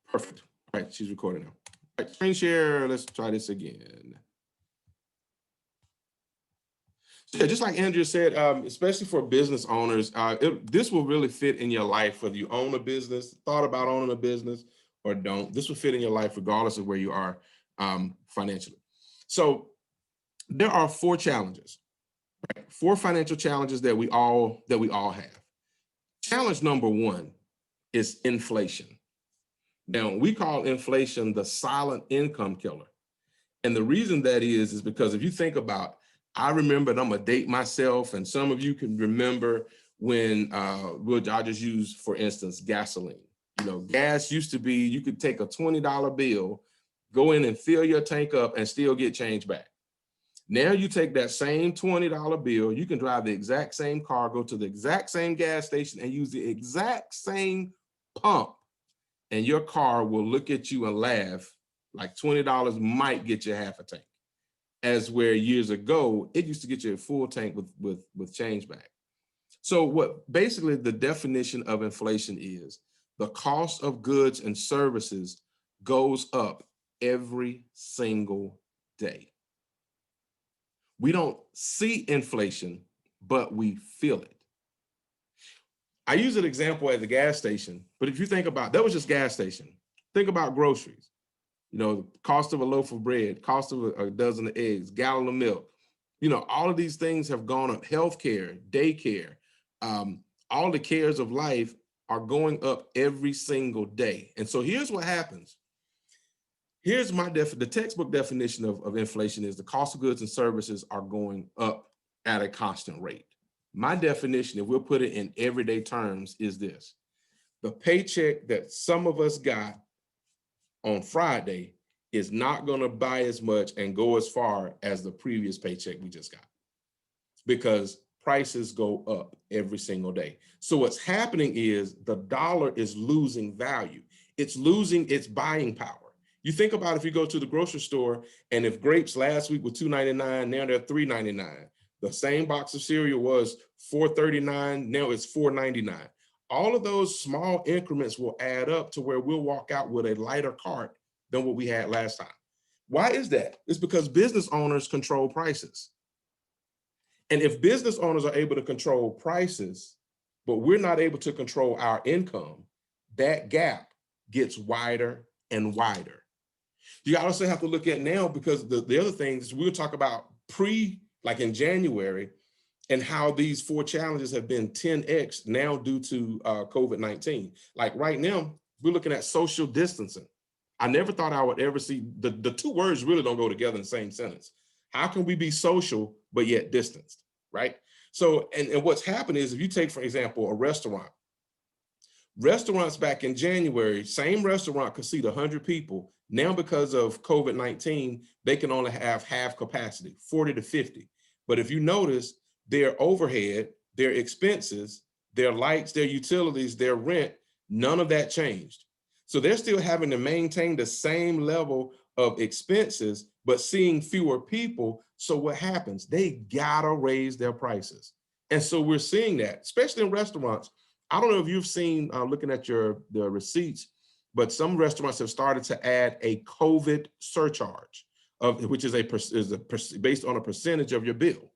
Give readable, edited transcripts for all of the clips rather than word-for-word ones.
Perfect. All right, she's recording now. All right, screen share. Let's try this again. So yeah, just like Andrea said, especially for business owners, this will really fit in your life, whether you own a business, thought about owning a business, or don't. This will fit in your life regardless of where you are financially. So there are four challenges, right? Four financial challenges that we all have. Challenge number one is inflation. Now, we call inflation the silent income killer. And the reason that is because if you think about, I remember, and I'm gonna date myself, and some of you can remember when I'll just use, for instance, gasoline. You know, gas used to be, you could take a $20 bill, go in and fill your tank up and still get change back. Now you take that same $20 bill, you can drive the exact same car, go to the exact same gas station and use the exact same pump, and your car will look at you and laugh, like $20 might get you half a tank. As where years ago, it used to get you a full tank with change back. So what basically the definition of inflation is, the cost of goods and services goes up every single day. We don't see inflation, but we feel it. I use an example at the gas station, but if you think about, that was just gas station. Think about groceries. You know, cost of a loaf of bread, cost of a dozen of eggs, gallon of milk. You know, all of these things have gone up. Healthcare, daycare, all the cares of life are going up every single day. And so here's what happens. Here's the textbook definition of inflation is the cost of goods and services are going up at a constant rate. My definition, if we'll put it in everyday terms, is this: the paycheck that some of us got on Friday is not going to buy as much and go as far as the previous paycheck we just got, because prices go up every single day. So what's happening is the dollar is losing value. It's losing its buying power. You think about if you go to the grocery store, and if grapes last week were $2.99, now they're $3.99. The same box of cereal was $4.39, now it's $4.99. All of those small increments will add up to where we'll walk out with a lighter cart than what we had last time. Why is that? It's because business owners control prices. And if business owners are able to control prices, but we're not able to control our income, that gap gets wider and wider. You also have to look at now, because the other things we'll talk about like in January, and how these four challenges have been 10x now due to COVID-19. Like right now, we're looking at social distancing. I never thought I would ever see, the two words really don't go together in the same sentence. How can we be social, but yet distanced, right? So, and what's happened is, if you take, for example, a restaurant. Restaurants back in January, same restaurant could seat 100 people. Now, because of COVID-19, they can only have half capacity, 40 to 50. But if you notice, their overhead, their expenses, their lights, their utilities, their rent, none of that changed. So they're still having to maintain the same level of expenses, but seeing fewer people. So what happens? They gotta raise their prices. And so we're seeing that, especially in restaurants. I don't know if you've seen, looking at the receipts, but some restaurants have started to add a COVID surcharge, which is based on a percentage of your bill.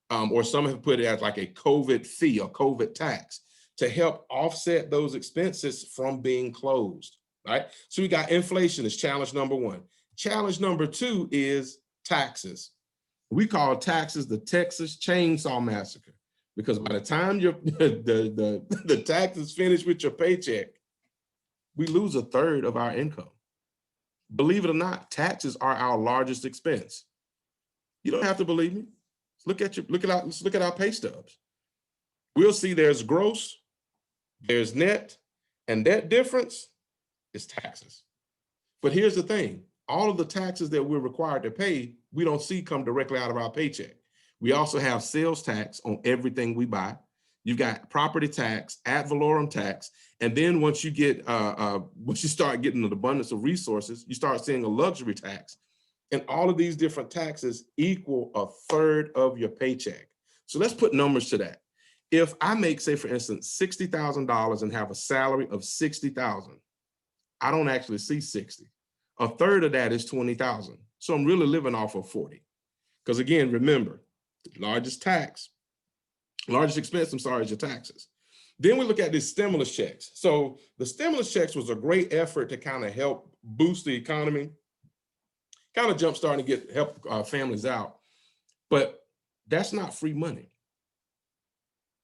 Or some have put it as like a COVID fee or COVID tax to help offset those expenses from being closed, right? So we got inflation is challenge number one. Challenge number two is taxes. We call taxes the Texas Chainsaw Massacre, because by the time the tax is finished with your paycheck, we lose a third of our income. Believe it or not, taxes are our largest expense. You don't have to believe me. Let's look at our pay stubs. We'll see there's gross, there's net, and that difference is taxes. But here's the thing, all of the taxes that we're required to pay, we don't see come directly out of our paycheck. We also have sales tax on everything we buy. You've got property tax, ad valorem tax, and then once you start getting an abundance of resources, you start seeing a luxury tax. And all of these different taxes equal a third of your paycheck. So let's put numbers to that. If I make, say, for instance, $60,000 and have a salary of $60,000, I don't actually see 60. A third of that is 20,000. So I'm really living off of 40. Because again, remember, the largest expense, I'm sorry, is your taxes. Then we look at these stimulus checks. So the stimulus checks was a great effort to kind of help boost the economy, kind of jumpstart and help families out. But that's not free money.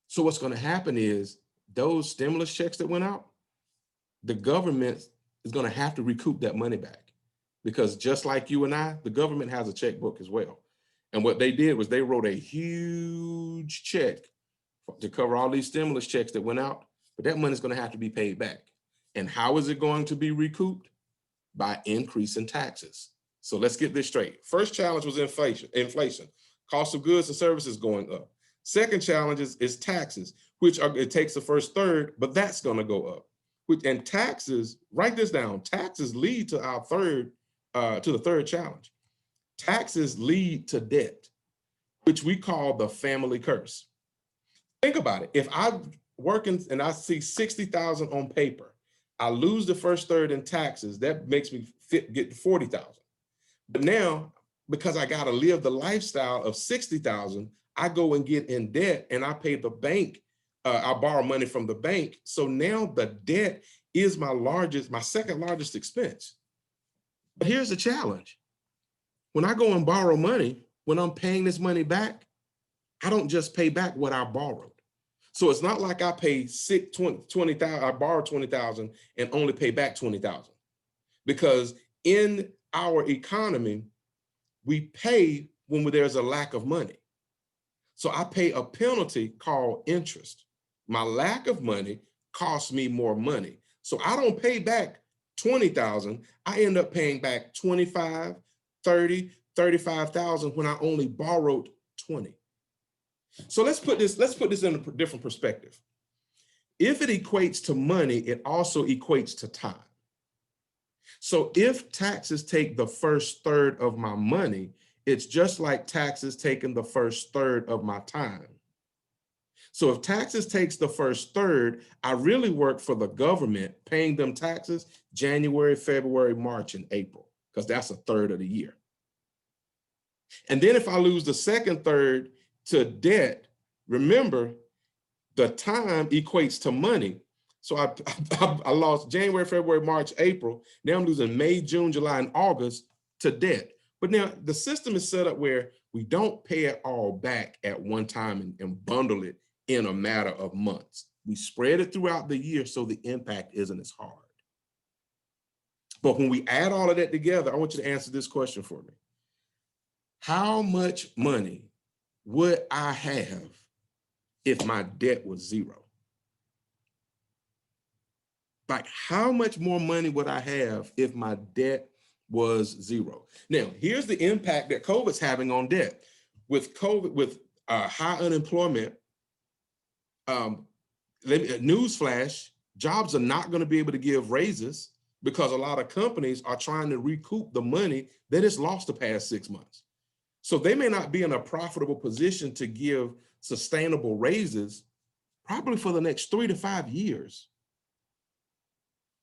So what's going to happen is those stimulus checks that went out, the government is going to have to recoup that money back, because just like you and I, the government has a checkbook as well. And what they did was they wrote a huge check to cover all these stimulus checks that went out, but that money is going to have to be paid back. And how is it going to be recouped? By increasing taxes. So let's get this straight. First challenge was inflation. Cost of goods and services going up. Second challenge is taxes, it takes the first third, but that's going to go up. And taxes, write this down, taxes lead to the third challenge. Taxes lead to debt, which we call the family curse. Think about it. If I'm working and I see 60,000 on paper, I lose the first third in taxes, that makes me get to 40,000. But now, because I got to live the lifestyle of 60,000, I go and get in debt and I pay the bank. I borrow money from the bank. So now the debt is my second largest expense. But here's the challenge. When I go and borrow money, when I'm paying this money back, I don't just pay back what I borrowed. So it's not like I pay 20,000, I borrow 20,000 and only pay back 20,000. Because in our economy, we pay when there's a lack of money. So I pay a penalty called interest. My lack of money costs me more money. So I don't pay back 20,000. I end up paying back 25, 30, 35,000 when I only borrowed 20. So let's put this in a different perspective. If it equates to money, it also equates to time. So if taxes take the first third of my money, it's just like taxes taking the first third of my time. So if taxes takes the first third, I really work for the government, paying them taxes January, February, March, and April, because that's a third of the year. And then if I lose the second third to debt, remember, the time equates to money. So I lost January, February, March, April. Now I'm losing May, June, July, and August to debt. But now the system is set up where we don't pay it all back at one time and bundle it in a matter of months. We spread it throughout the year so the impact isn't as hard. But when we add all of that together, I want you to answer this question for me. How much money would I have if my debt was zero? Like, how much more money would I have if my debt was zero? Now, here's the impact that COVID's having on debt. With COVID, with high unemployment, newsflash, jobs are not going to be able to give raises because a lot of companies are trying to recoup the money that is lost the past 6 months. So they may not be in a profitable position to give sustainable raises probably for the next 3 to 5 years.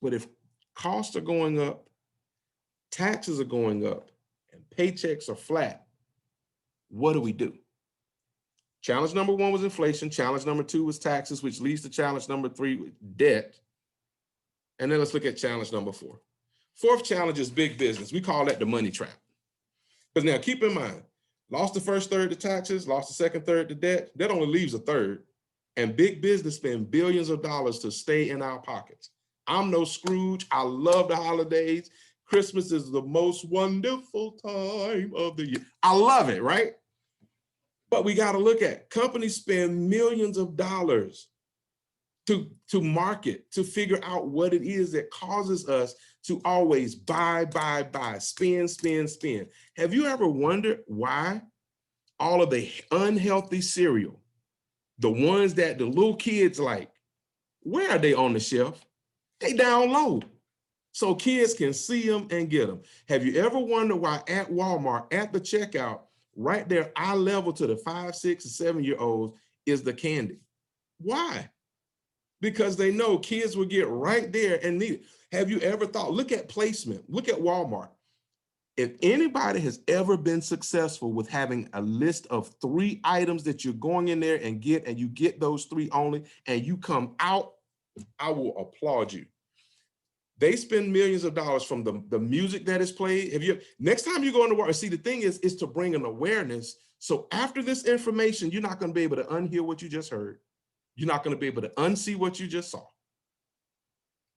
But if costs are going up, taxes are going up, and paychecks are flat, what do we do? Challenge number 1 was inflation. Challenge number 2 was taxes, which leads to challenge number 3, debt. And then let's look at challenge number 4. Fourth challenge is big business. We call that the money trap. Because now keep in mind, lost the first third to taxes, lost the second third to debt, that only leaves a third. And big business spend billions of dollars to stay in our pockets. I'm no Scrooge. I love the holidays. Christmas is the most wonderful time of the year. I love it, right? But we got to look at companies spend millions of dollars to market, to figure out what it is that causes us to always buy, spend. Have you ever wondered why all of the unhealthy cereal, the ones that the little kids like, where are they on the shelf? They down low so kids can see them and get them. Have you ever wondered why at Walmart, at the checkout, right there, eye level to the 5, 6, and 7-year-olds is the candy? Why? because they know kids will get right there and need it. Have you ever thought, look at placement, look at Walmart. If anybody has ever been successful with having a list of 3 items that you're going in there and you get those 3 only, and you come out, I will applaud you. They spend millions of dollars from the music that is played. Next time you go into work, see, the thing is to bring an awareness. So after this information, you're not going to be able to unhear what you just heard. You're not going to be able to unsee what you just saw.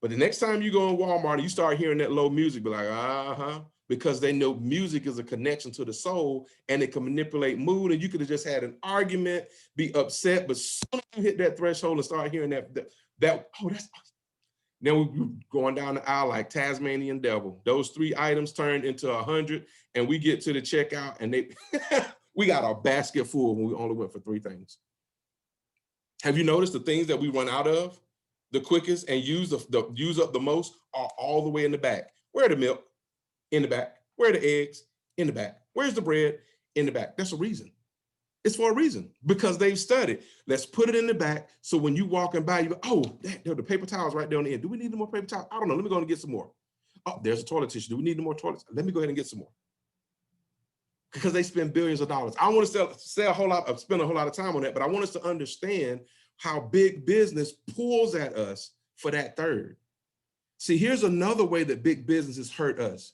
But the next time you go in Walmart and you start hearing that low music, be like, because they know music is a connection to the soul and it can manipulate mood. And you could have just had an argument, be upset, but soon as you hit that threshold and start hearing that, that's awesome. Now we're going down the aisle like Tasmanian devil. Those 3 items turned into 100, and we get to the checkout and we got our basket full when we only went for 3 things. Have you noticed the things that we run out of the quickest and use up the most are all the way in the back? Where are the milk? In the back. Where are the eggs? In the back. Where's the bread? In the back. That's a reason. It's for a reason, because they've studied. Let's put it in the back, so when you walking by, you go, oh, there are the paper towels right there on the end. Do we need more paper towels? I don't know. Let me go and get some more. Oh, there's a toilet tissue. Do we need more toilets? Let me go ahead and get some more. Because they spend billions of dollars. I want to spend a whole lot of time on that, but I want us to understand how big business pulls at us for that third. See, here's another way that big businesses hurt us.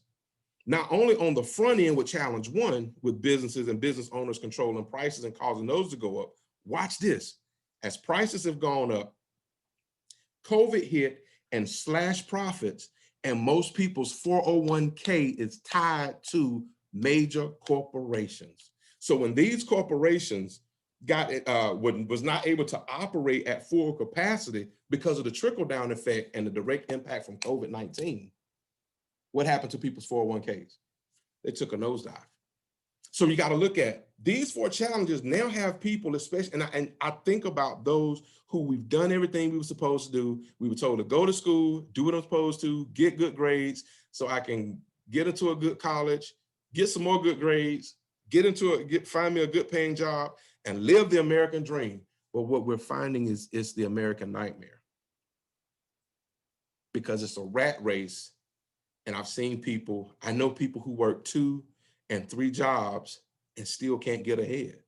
Not only on the front end with challenge 1, with businesses and business owners controlling prices and causing those to go up. Watch this. As prices have gone up, COVID hit and slashed profits, and most people's 401k is tied to major corporations. So when these corporations was not able to operate at full capacity because of the trickle-down effect and the direct impact from COVID-19, what happened to people's 401ks? They took a nosedive. So you got to look at these 4 challenges now have people, especially, and I think about those who we've done everything we were supposed to do. We were told to go to school, do what I'm supposed to, get good grades so I can get into a good college, get some more good grades, find me a good paying job and live the American dream. But what we're finding is it's the American nightmare, because it's a rat race. And I know people who work 2 and 3 jobs and still can't get ahead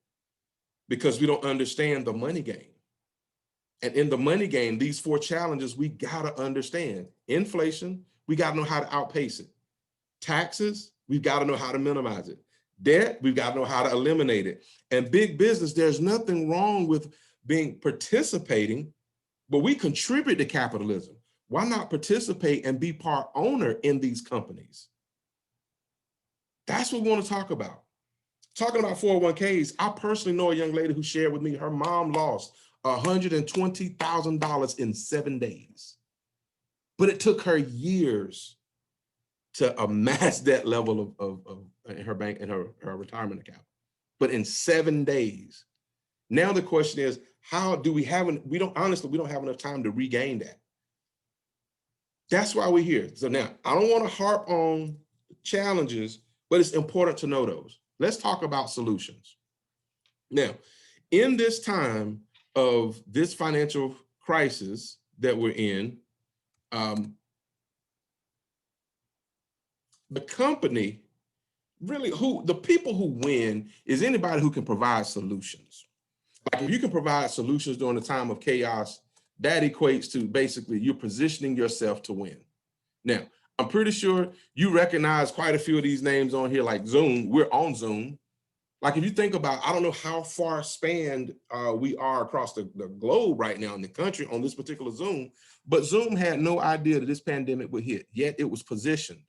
because we don't understand the money game. And in the money game, these 4 challenges, we gotta understand. Inflation, we gotta know how to outpace it. Taxes, we've gotta know how to minimize it. Debt, we've gotta know how to eliminate it. And big business, there's nothing wrong with participating, but we contribute to capitalism. Why not participate and be part owner in these companies? That's what we want to talk about. Talking about 401ks, I personally know a young lady who shared with me her mom lost $120,000 in 7 days. But it took her years to amass that level of in her bank and her retirement account. But in 7 days. Now the question is, how do we don't have enough time to regain that. That's why we're here. So now, I don't want to harp on challenges, but it's important to know those. Let's talk about solutions. Now, in this time of this financial crisis that we're in, the company, really, the people who win is anybody who can provide solutions. Like if you can provide solutions during the time of chaos, that equates to basically you're positioning yourself to win. Now, I'm pretty sure you recognize quite a few of these names on here, like Zoom. We're on Zoom. Like if you think about, I don't know how far spanned we are across the globe right now in the country on this particular Zoom, but Zoom had no idea that this pandemic would hit, yet it was positioned.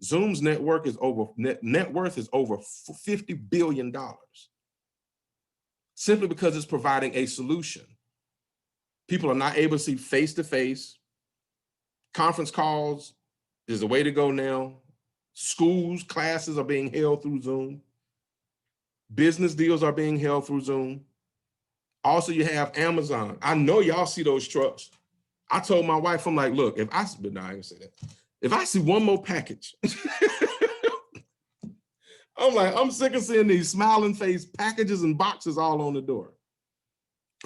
Zoom's net worth is over $50 billion, simply because it's providing a solution. People are not able to see face-to-face. Conference calls is the way to go now. Schools, classes are being held through Zoom. Business deals are being held through Zoom. Also, you have Amazon. I know y'all see those trucks. I told my wife, I'm like, look, if I see one more package, I'm sick of seeing these smiling face packages and boxes all on the door.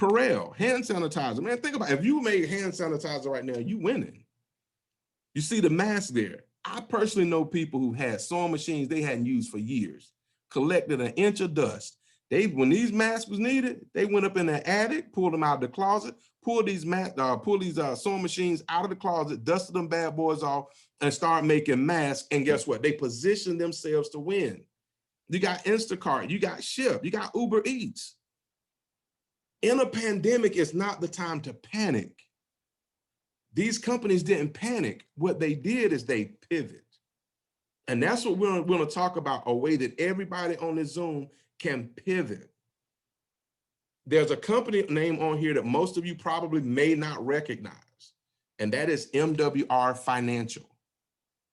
Perel, hand sanitizer. Man, think about it. If you made hand sanitizer right now, you winning. You see the mask there. I personally know people who had sewing machines they hadn't used for years, collected an inch of dust. When these masks was needed, they went up in the attic, pulled them out of the closet, pulled these sewing machines out of the closet, dusted them bad boys off, and started making masks. And guess what? They positioned themselves to win. You got Instacart, you got Shipt, you got Uber Eats. In a pandemic, it's not the time to panic. These companies didn't panic. What they did is they pivot. And that's what we're going to talk about, a way that everybody on this Zoom can pivot. There's a company name on here that most of you probably may not recognize, and that is MWR Financial.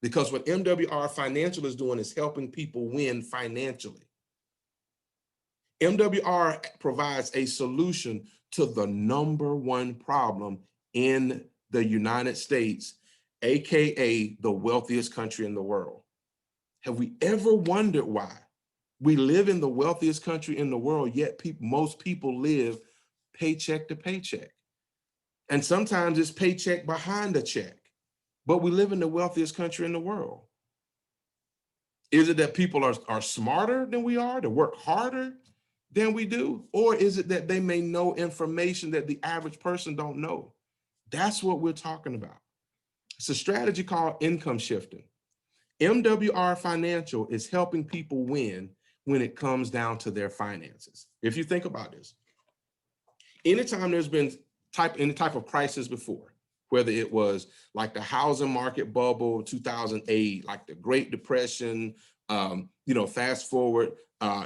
Because what MWR Financial is doing is helping people win financially. MWR provides a solution to the #1 problem in the United States, AKA the wealthiest country in the world. Have we ever wondered why we live in the wealthiest country in the world, yet most people live paycheck to paycheck? And sometimes it's paycheck behind a check, but we live in the wealthiest country in the world. Is it that people are smarter than we are, to work harder than we do? Or is it that they may know information that the average person don't know? That's what we're talking about. It's a strategy called income shifting. MWR Financial is helping people win when it comes down to their finances. If you think about this, anytime there's been any type of crisis before, whether it was like the housing market bubble, 2008, like the Great Depression, fast forward,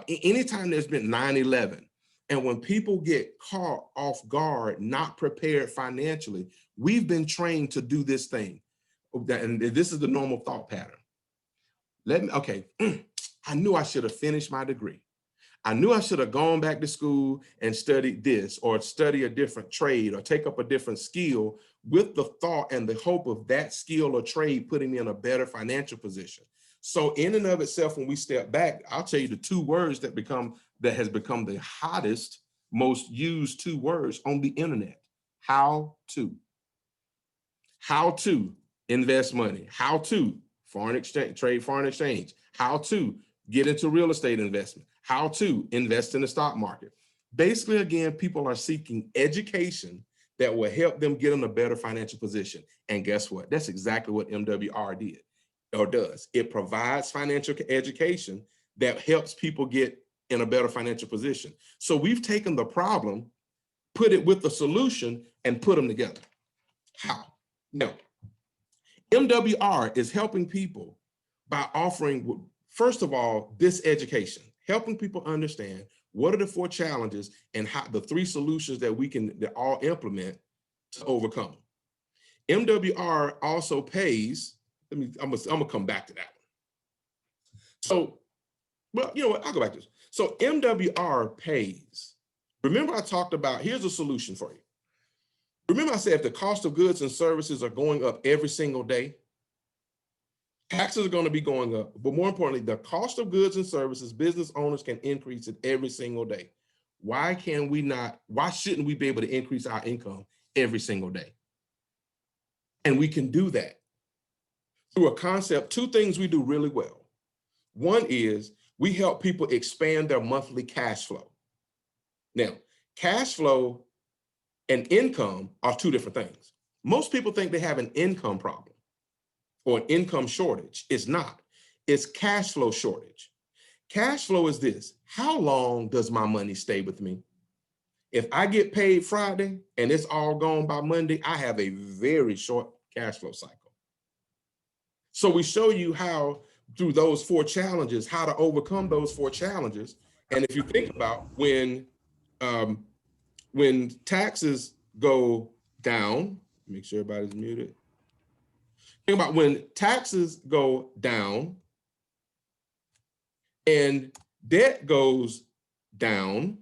anytime there's been 9/11, and when people get caught off guard, not prepared financially, we've been trained to do this thing. And this is the normal thought pattern. I knew I should have finished my degree. I knew I should have gone back to school and studied this, or study a different trade, or take up a different skill, with the thought and the hope of that skill or trade putting me in a better financial position. So in and of itself, when we step back, I'll tell you the 2 words that has become the hottest, most used 2 words on the internet. How to. How to invest money. How to trade foreign exchange. How to get into real estate investment. How to invest in the stock market. Basically, again, people are seeking education that will help them get in a better financial position. And guess what? That's exactly what MWR did or does. It provides financial education that helps people get in a better financial position. So we've taken the problem, put it with the solution, and put them together. How? Now, MWR is helping people by offering, first of all, this education, helping people understand what are the 4 challenges and how the 3 solutions that we can all implement to overcome. MWR also pays, I'm gonna come back to that one. So, well, you know what, I'll go back to this. So MWR pays. Remember I talked about, here's a solution for you. Remember I said if the cost of goods and services are going up every single day, taxes are going to be going up, but more importantly, the cost of goods and services, business owners can increase it every single day. Why shouldn't we be able to increase our income every single day? And we can do that through a concept, 2 things we do really well. One is we help people expand their monthly cash flow. Now, cash flow and income are 2 different things. Most people think they have an income problem or an income shortage. It's not. It's cash flow shortage. Cash flow is this: how long does my money stay with me? If I get paid Friday and it's all gone by Monday, I have a very short cash flow cycle. So we show you how, through those 4 challenges, how to overcome those 4 challenges. And if you think about when taxes go down, make sure everybody's muted. Think about when taxes go down and debt goes down,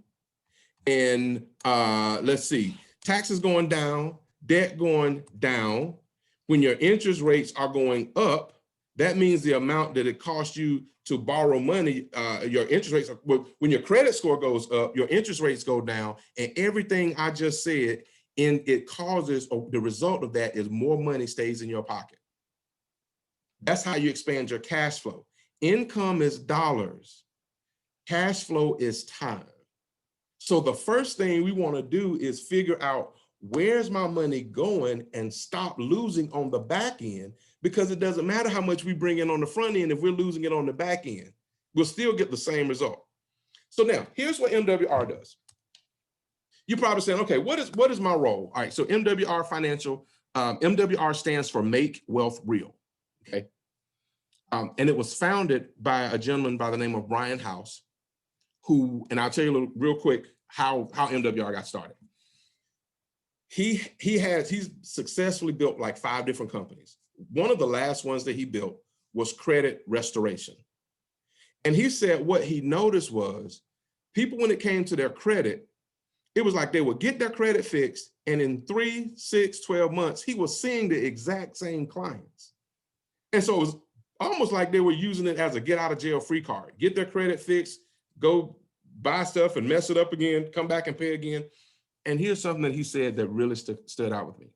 and let's see, taxes going down, debt going down. When your interest rates are going up, That means the amount that it costs you to borrow money, your interest rates, when your credit score goes up, your interest rates go down, and everything I just said, and it causes, or the result of that is more money stays in your pocket. That's how you expand your cash flow. Income is dollars. Cash flow is time. So the first thing we want to do is figure out, where's my money going, and stop losing on the back end, because it doesn't matter how much we bring in on the front end. If we're losing it on the back end, we'll still get the same result. So now here's what MWR does. You're probably saying, okay, what is my role? All right, so MWR Financial, MWR stands for Make Wealth Real, okay? And it was founded by a gentleman by the name of Brian House, who, and I'll tell you real quick how MWR got started. He's successfully built like 5 different companies. One of the last ones that he built was credit restoration. And he said what he noticed was, people, when it came to their credit, it was like they would get their credit fixed, and in 3, 6, 12 months, he was seeing the exact same clients. And so it was almost like they were using it as a get out of jail free card. Get their credit fixed, go buy stuff and mess it up again, come back and pay again. And here's something that he said that really stood out with me.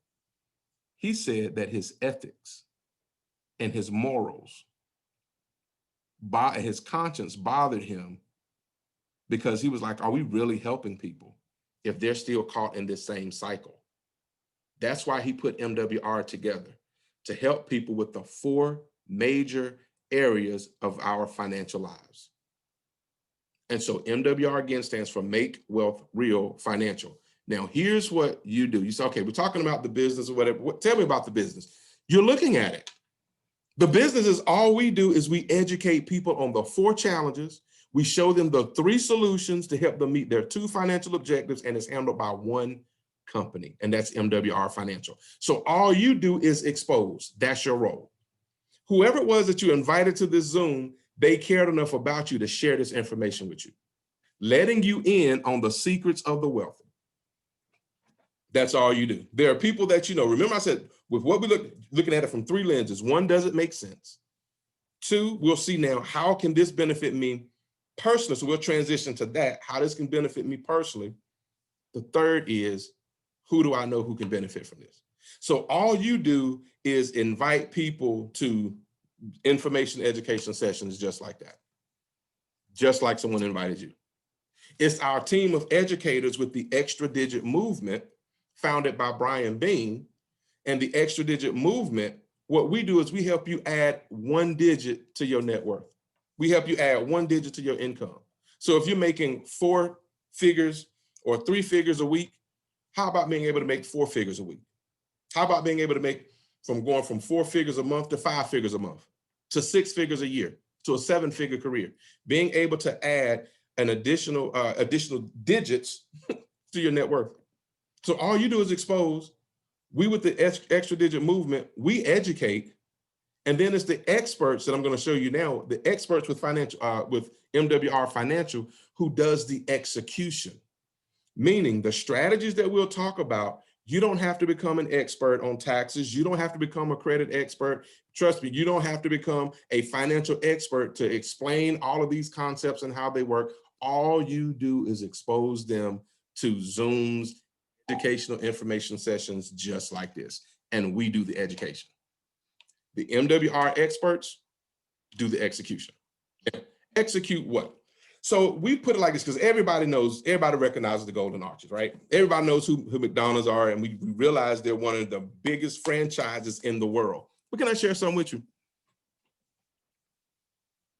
He said that his ethics and his morals, his conscience bothered him, because he was like, are we really helping people if they're still caught in this same cycle? That's why he put MWR together, to help people with the 4 major areas of our financial lives. And so MWR, again, stands for Make Wealth Real Financial. Now, here's what you do. You say, okay, we're talking about the business or whatever. Tell me about the business. You're looking at it. The business is, all we do is we educate people on the 4 challenges. We show them the 3 solutions to help them meet their 2 financial objectives, and it's handled by 1 company, and that's MWR Financial. So all you do is expose. That's your role. Whoever it was that you invited to this Zoom, they cared enough about you to share this information with you, letting you in on the secrets of the wealthy. That's all you do. There are people that, remember I said, with what we looking at it from 3 lenses. 1, does it make sense? 2, we'll see now, how can this benefit me personally? So we'll transition to that, how this can benefit me personally. The 3rd is, who do I know who can benefit from this? So all you do is invite people to information education sessions just like that, just like someone invited you. It's our team of educators with the Extra Digit Movement, founded by Brian Bean. And the Extra Digit Movement, what we do is we help you add 1 digit to your net worth. We help you add 1 digit to your income. So if you're making 4 figures or 3 figures a week, how about being able to make 4 figures a week? How about being able to make going from 4 figures a month to 5 figures a month, to 6 figures a year, to a 7-figure career? Being able to add an additional digits to your net worth. So all you do is expose. We, with the Extra Digit Movement, we educate, and then it's the experts that I'm going to show you now, the experts with MWR Financial, who does the execution, meaning the strategies that we'll talk about. You don't have to become an expert on taxes. You don't have to become a credit expert. Trust me, you don't have to become a financial expert to explain all of these concepts and how they work. All you do is expose them to Zooms, educational information sessions just like this, and we do the education. The MWR experts do the execution. Execute what? So we put it like this because everybody recognizes the Golden Arches, right? Everybody knows who McDonald's are, and we realize they're one of the biggest franchises in the world. But can I share something with you?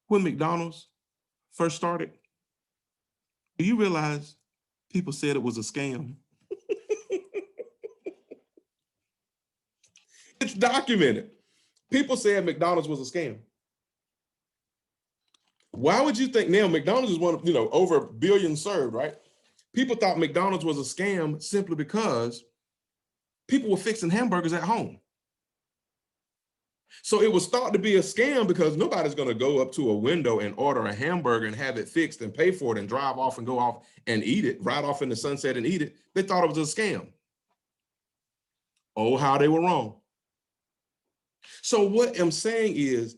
When McDonald's first started, do you realize people said it was a scam? It's documented. People said McDonald's was a scam. Why would you think now McDonald's is one of, over 1 billion served, right? People thought McDonald's was a scam simply because people were fixing hamburgers at home. So it was thought to be a scam because nobody's going to go up to a window and order a hamburger and have it fixed and pay for it and drive off and go off and eat it, right off in the sunset and eat it. They thought it was a scam. Oh, how they were wrong. So what I'm saying is,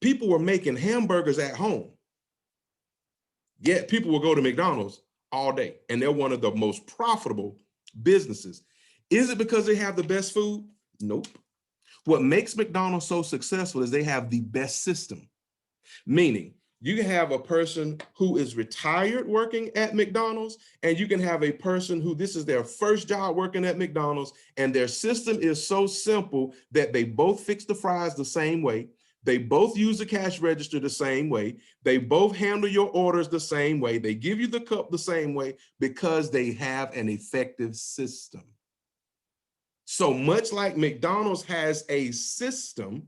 People were making hamburgers at home, yet people will go to McDonald's all day, and they're one of the most profitable businesses. Is it because they have the best food? Nope. What makes McDonald's so successful is they have the best system. Meaning, you can have a person who is retired working at McDonald's, and you can have a person who this is their first job working at McDonald's, and their system is so simple that they both fix the fries the same way. They both use the cash register the same way. They both handle your orders the same way. They give you the cup the same way because they have an effective system. So much like McDonald's has a system,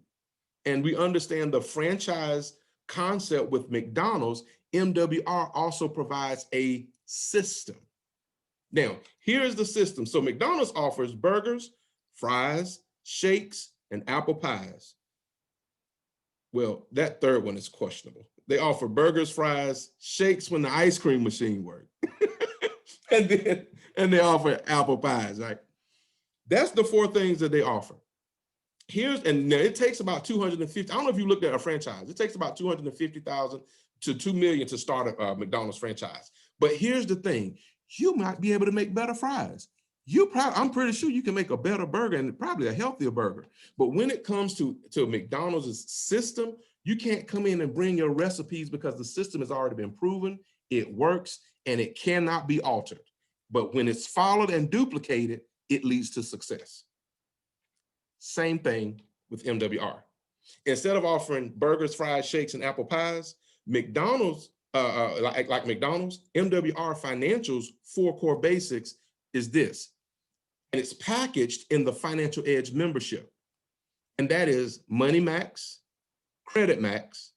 and we understand the franchise concept with McDonald's, MWR also provides a system. Now, here's the system. So McDonald's offers burgers, fries, shakes, and apple pies. Well, that third one is questionable. They offer burgers, fries, shakes when the ice cream machine works. and they offer apple pies, right? That's the four things that they offer. And now it takes about 250. I don't know if you looked at a franchise. It takes about 250,000 to 2 million to start a McDonald's franchise. But here's the thing: you might be able to make better fries. I'm pretty sure you can make a better burger and probably a healthier burger. But when it comes to McDonald's system, you can't come in and bring your recipes because the system has already been proven. It works and it cannot be altered. But when it's followed and duplicated, it leads to success. Same thing with MWR. Instead of offering burgers, fries, shakes, and apple pies, McDonald's, like McDonald's, MWR Financial's 4 core basics is this. And it's packaged in the Financial Edge membership. And that is Money Max, Credit Max,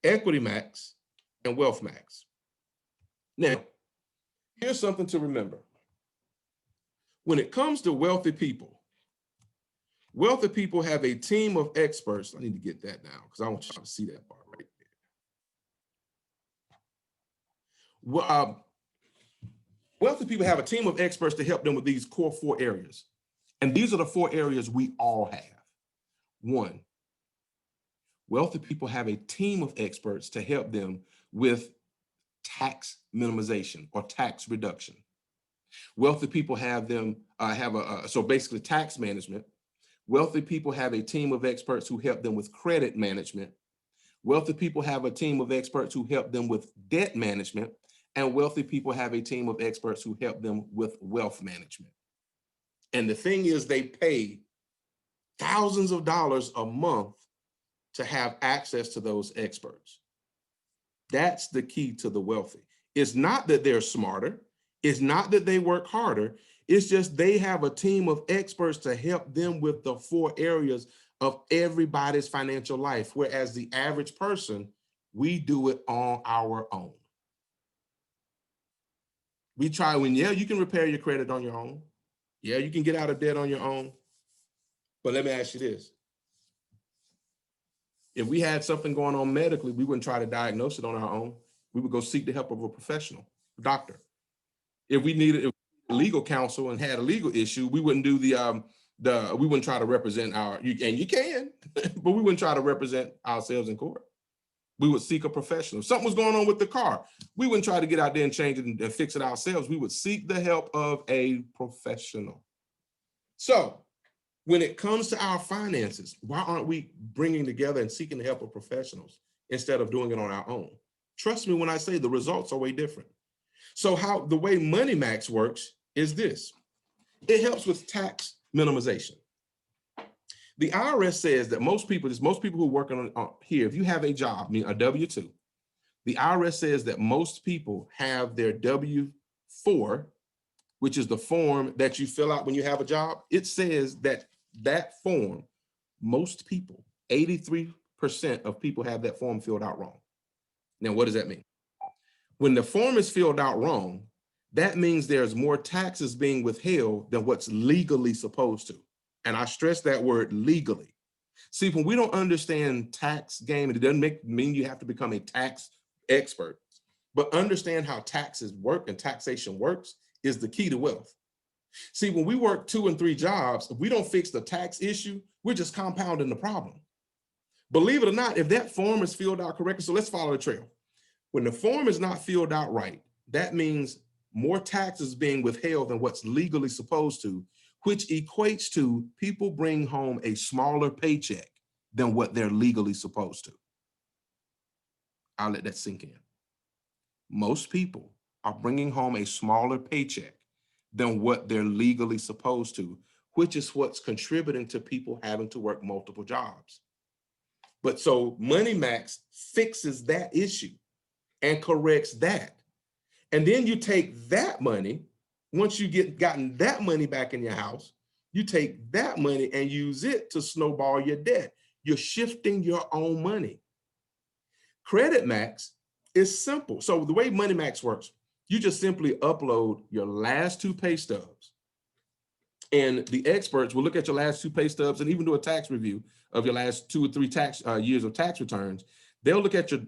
Equity Max, and Wealth Max. Now, here's something to remember. When it comes to wealthy people have a team of experts. I need to get that now because I want you to see that part right there. Well, wealthy people have a team of experts to help them with these core 4 areas. And these are the 4 areas we all have. 1, wealthy people have a team of experts to help them with tax minimization or tax reduction. Wealthy people have so basically tax management. Wealthy people have a team of experts who help them with credit management. Wealthy people have a team of experts who help them with debt management. And wealthy people have a team of experts who help them with wealth management. And the thing is, they pay thousands of dollars a month to have access to those experts. That's the key to the wealthy. It's not that they're smarter. It's not that they work harder. It's just they have a team of experts to help them with the 4 areas of everybody's financial life. Whereas the average person, we do it on our own. We try you can repair your credit on your own. Yeah, you can get out of debt on your own. But let me ask you this. If we had something going on medically, we wouldn't try to diagnose it on our own. We would go seek the help of a professional, a doctor. If we needed legal counsel and had a legal issue, we wouldn't do we wouldn't try to represent and you can, but we wouldn't try to represent ourselves in court. We would seek a professional. If something was going on with the car, we wouldn't try to get out there and change it and fix it ourselves. We would seek the help of a professional. So when it comes to our finances, why aren't we bringing together and seeking the help of professionals instead of doing it on our own? Trust me when I say the results are way different. So the way Money Max works is this. It helps with tax minimization. The IRS says that most people who are working on here, if you have a job, I mean a W-2, the IRS says that most people have their W-4, which is the form that you fill out when you have a job. It says that form, most people, 83% of people have that form filled out wrong. Now, what does that mean? When the form is filled out wrong, that means there's more taxes being withheld than what's legally supposed to. And I stress that word legally. See, when we don't understand tax game, it doesn't mean you have to become a tax expert, but understand how taxes work and taxation works is the key to wealth. See, when we work 2 and 3 jobs, if we don't fix the tax issue, we're just compounding the problem. Believe it or not, if that form is filled out correctly, so let's follow the trail. When the form is not filled out right, that means more taxes being withheld than what's legally supposed to, which equates to people bring home a smaller paycheck than what they're legally supposed to. I'll let that sink in. Most people are bringing home a smaller paycheck than what they're legally supposed to, which is what's contributing to people having to work multiple jobs. But so Money Max fixes that issue and corrects that. And then you take that money, once you gotten that money back in your house, you take that money and use it to snowball your debt. You're shifting your own money. Credit Max is simple. So the way Money Max works, you just simply upload your last 2 pay stubs. And the experts will look at your last 2 pay stubs and even do a tax review of your last 2 or 3 tax years of tax returns. They'll look at your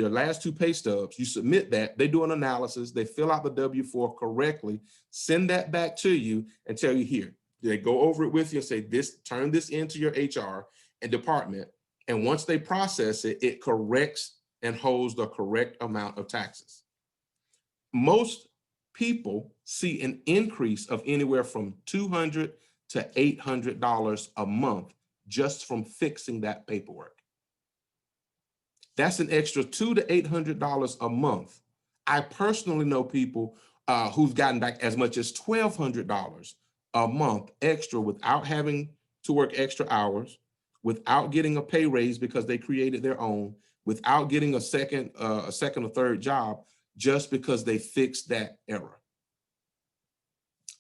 last 2 pay stubs. You submit that, they do an analysis, they fill out the W-4 correctly, send that back to you and tell you here. They go over it with you and say, turn this into your HR and department. And once they process it, it corrects and holds the correct amount of taxes. Most people see an increase of anywhere from $200 to $800 a month just from fixing that paperwork. That's an extra $200 to $800 a month. I personally know people who've gotten back as much as $1,200 a month extra without having to work extra hours, without getting a pay raise because they created their own, without getting a second or third job, just because they fixed that error.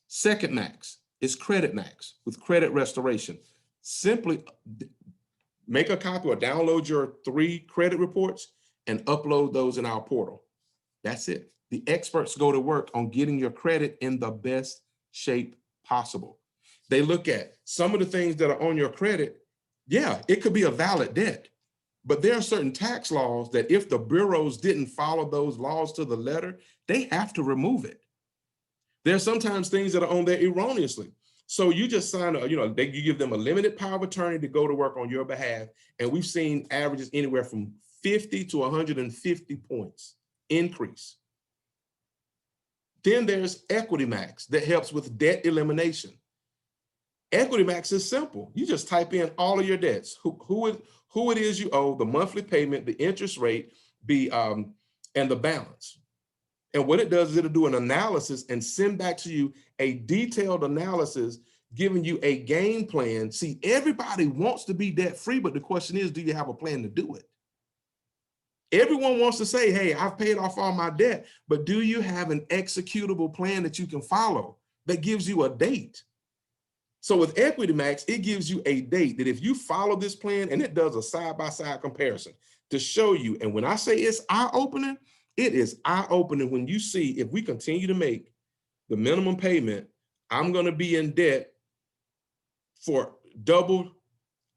Second max is Credit Max with credit restoration. Simply make a copy or download your 3 credit reports and upload those in our portal. That's it. The experts go to work on getting your credit in the best shape possible. They look at some of the things that are on your credit. Yeah, it could be a valid debt, but there are certain tax laws that if the bureaus didn't follow those laws to the letter, they have to remove it. There's sometimes things that are on there erroneously. So you just sign, you give them a limited power of attorney to go to work on your behalf. And we've seen averages anywhere from 50 to 150 points increase. Then there's Equity Max that helps with debt elimination. Equity Max is simple. You just type in all of your debts, who it is you owe, the monthly payment, the interest rate, and the balance. And what it does is it'll do an analysis and send back to you a detailed analysis, giving you a game plan. See, everybody wants to be debt free, but the question is, do you have a plan to do it? Everyone wants to say, hey, I've paid off all my debt, but do you have an executable plan that you can follow that gives you a date? So with Equity Max, it gives you a date that if you follow this plan, and it does a side-by-side comparison to show you. And when I say it's eye-opening, it is eye-opening when you see if we continue to make the minimum payment, I'm going to be in debt for double,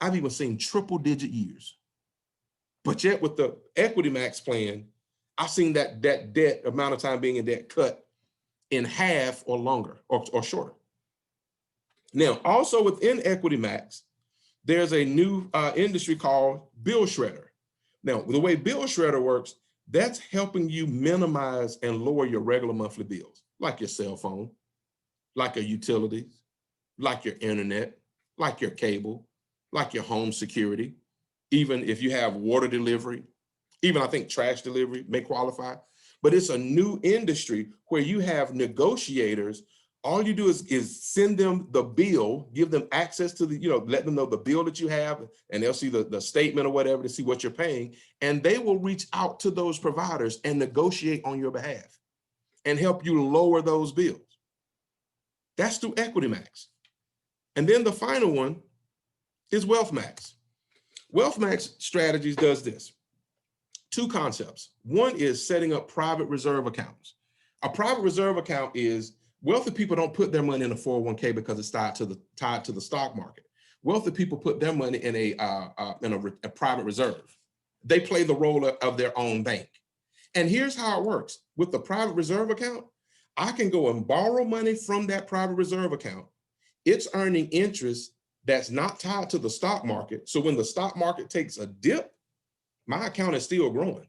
I've even seen triple-digit years. But yet with the Equity Max plan, I've seen that debt amount of time being in debt cut in half or longer or shorter. Now, also within Equity Max, there's a new industry called Bill Shredder. Now, the way Bill Shredder works, that's helping you minimize and lower your regular monthly bills, like your cell phone, like your utilities, like your internet, like your cable, like your home security, even if you have water delivery, even I think trash delivery may qualify. But it's a new industry where you have negotiators. All you do is send them the bill, give them access to the, let them know the bill that you have, and they'll see the statement or whatever to see what you're paying. And they will reach out to those providers and negotiate on your behalf and help you lower those bills. That's through Equity Max. And then the final one is Wealth Max. Wealth Max Strategies does this. 2 concepts. One is setting up private reserve accounts. A private reserve account is wealthy people don't put their money in a 401k because it's tied to the stock market. Wealthy people put their money in a private reserve. They play the role of their own bank. And here's how it works. With the private reserve account, I can go and borrow money from that private reserve account. It's earning interest that's not tied to the stock market. So when the stock market takes a dip, my account is still growing.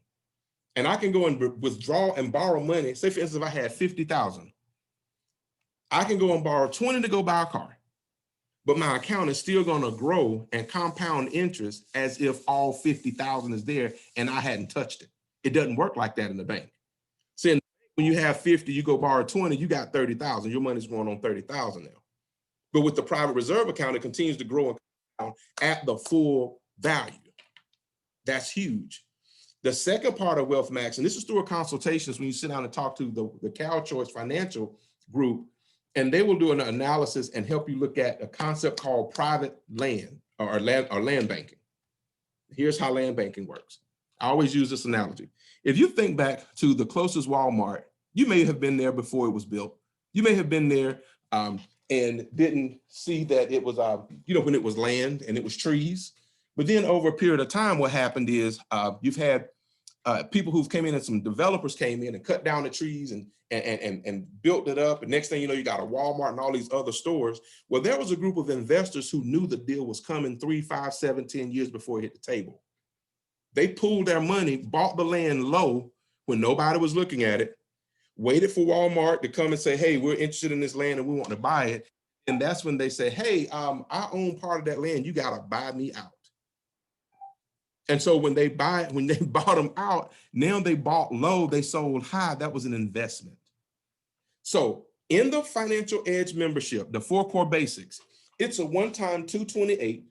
And I can go and withdraw and borrow money. Say, for instance, if I had 50,000, I can go and borrow 20 to go buy a car. But my account is still going to grow and compound interest as if all 50,000 is there and I hadn't touched it. It doesn't work like that in the bank. See, when you have 50, you go borrow 20, you got 30,000. Your money's going on 30,000 now. But with the private reserve account, it continues to grow at the full value. That's huge. The second part of Wealth Max, and this is through a consultations when you sit down and talk to the Cal Choice Financial Group, and they will do an analysis and help you look at a concept called private land or land banking. Here's how land banking works. I always use this analogy. If you think back to the closest Walmart, you may have been there before it was built. You may have been there and didn't see that it was, when it was land and it was trees. But then over a period of time, what happened is you've had people who've came in and some developers came in and cut down the trees and built it up. And next thing you know, you got a Walmart and all these other stores. Well, there was a group of investors who knew the deal was coming 3, 5, 7, 10 years before it hit the table. They pooled their money, bought the land low when nobody was looking at it, waited for Walmart to come and say, hey, we're interested in this land and we want to buy it. And that's when they say, hey, I own part of that land. You got to buy me out. And so when they bought them out, now they bought low, they sold high. That was an investment. So in the Financial Edge membership, the 4 core basics, it's a one-time $228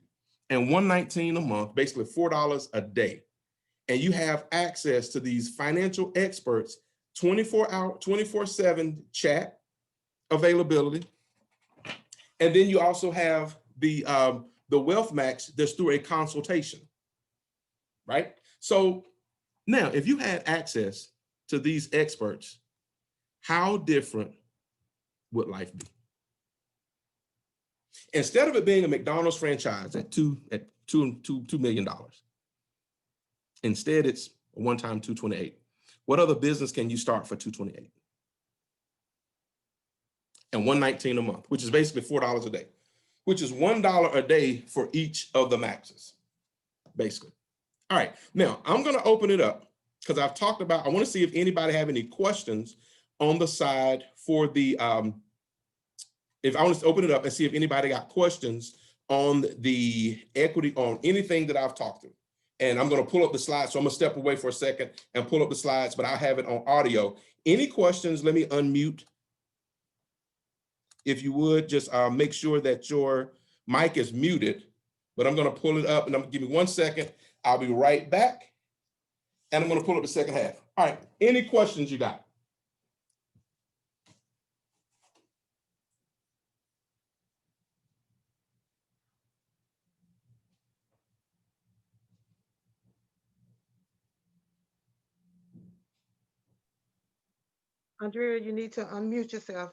and $119 a month, basically $4 a day. And you have access to these financial experts, 24-hour, 24/7 chat availability. And then you also have the Wealth Max that's through a consultation. Right? So now, if you had access to these experts, how different would life be? Instead of it being a McDonald's franchise at $2 million, instead it's a one-time $228. What other business can you start for $228? And $119 a month, which is basically $4 a day, which is $1 a day for each of the maxes, basically. All right, now I'm going to open it up because I've talked about, I want to see if anybody have any questions on the side for the, if I want to open it up and see if anybody got questions on the equity, on anything that I've talked to. And I'm going to pull up the slides. So I'm going to step away for a second and pull up the slides, but I'll have it on audio. Any questions, let me unmute. If you would, just make sure that your mic is muted, but I'm going to pull it up and I'm going to give me 1 second. I'll be right back. And I'm going to pull up the second half. All right. Any questions you got? Andrea, you need to unmute yourself.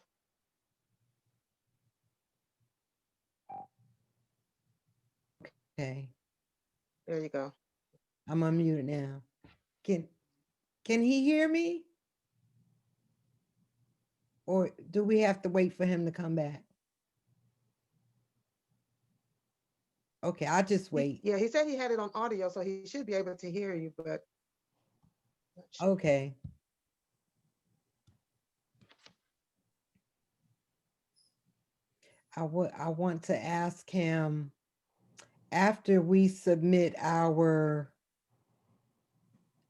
Okay, There you go. I'm unmuted now. Can he hear me? Or do we have to wait for him to come back? Okay, I'll just wait. Yeah, he said he had it on audio, so he should be able to hear you, but. Okay. I want to ask him, after we submit our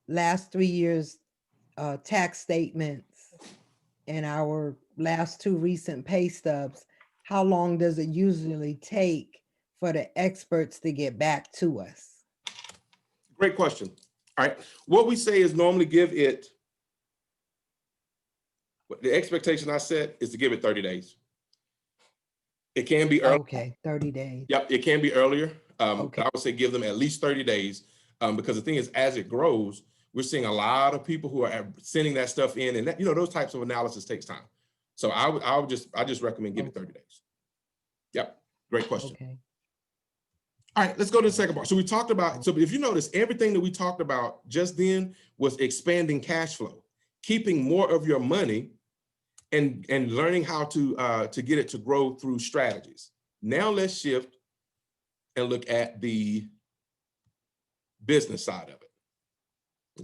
last 3 years tax statements and our last 2 recent pay stubs, how long does it usually take for the experts to get back to us? Great question. All right. What we say is normally give it, the expectation I set is to give it 30 days. It can be earlier. Okay, 30 days. Yep, it can be earlier. Okay. I would say give them at least 30 days because the thing is, as it grows, we're seeing a lot of people who are sending that stuff in, and that, those types of analysis takes time. So I just recommend give it 30 days. Yep, great question. Okay. All right, let's go to the second part. So we talked about, so if you notice, everything that we talked about just then was expanding cash flow, keeping more of your money and learning how to get it to grow through strategies. Now let's shift and look at the business side of it.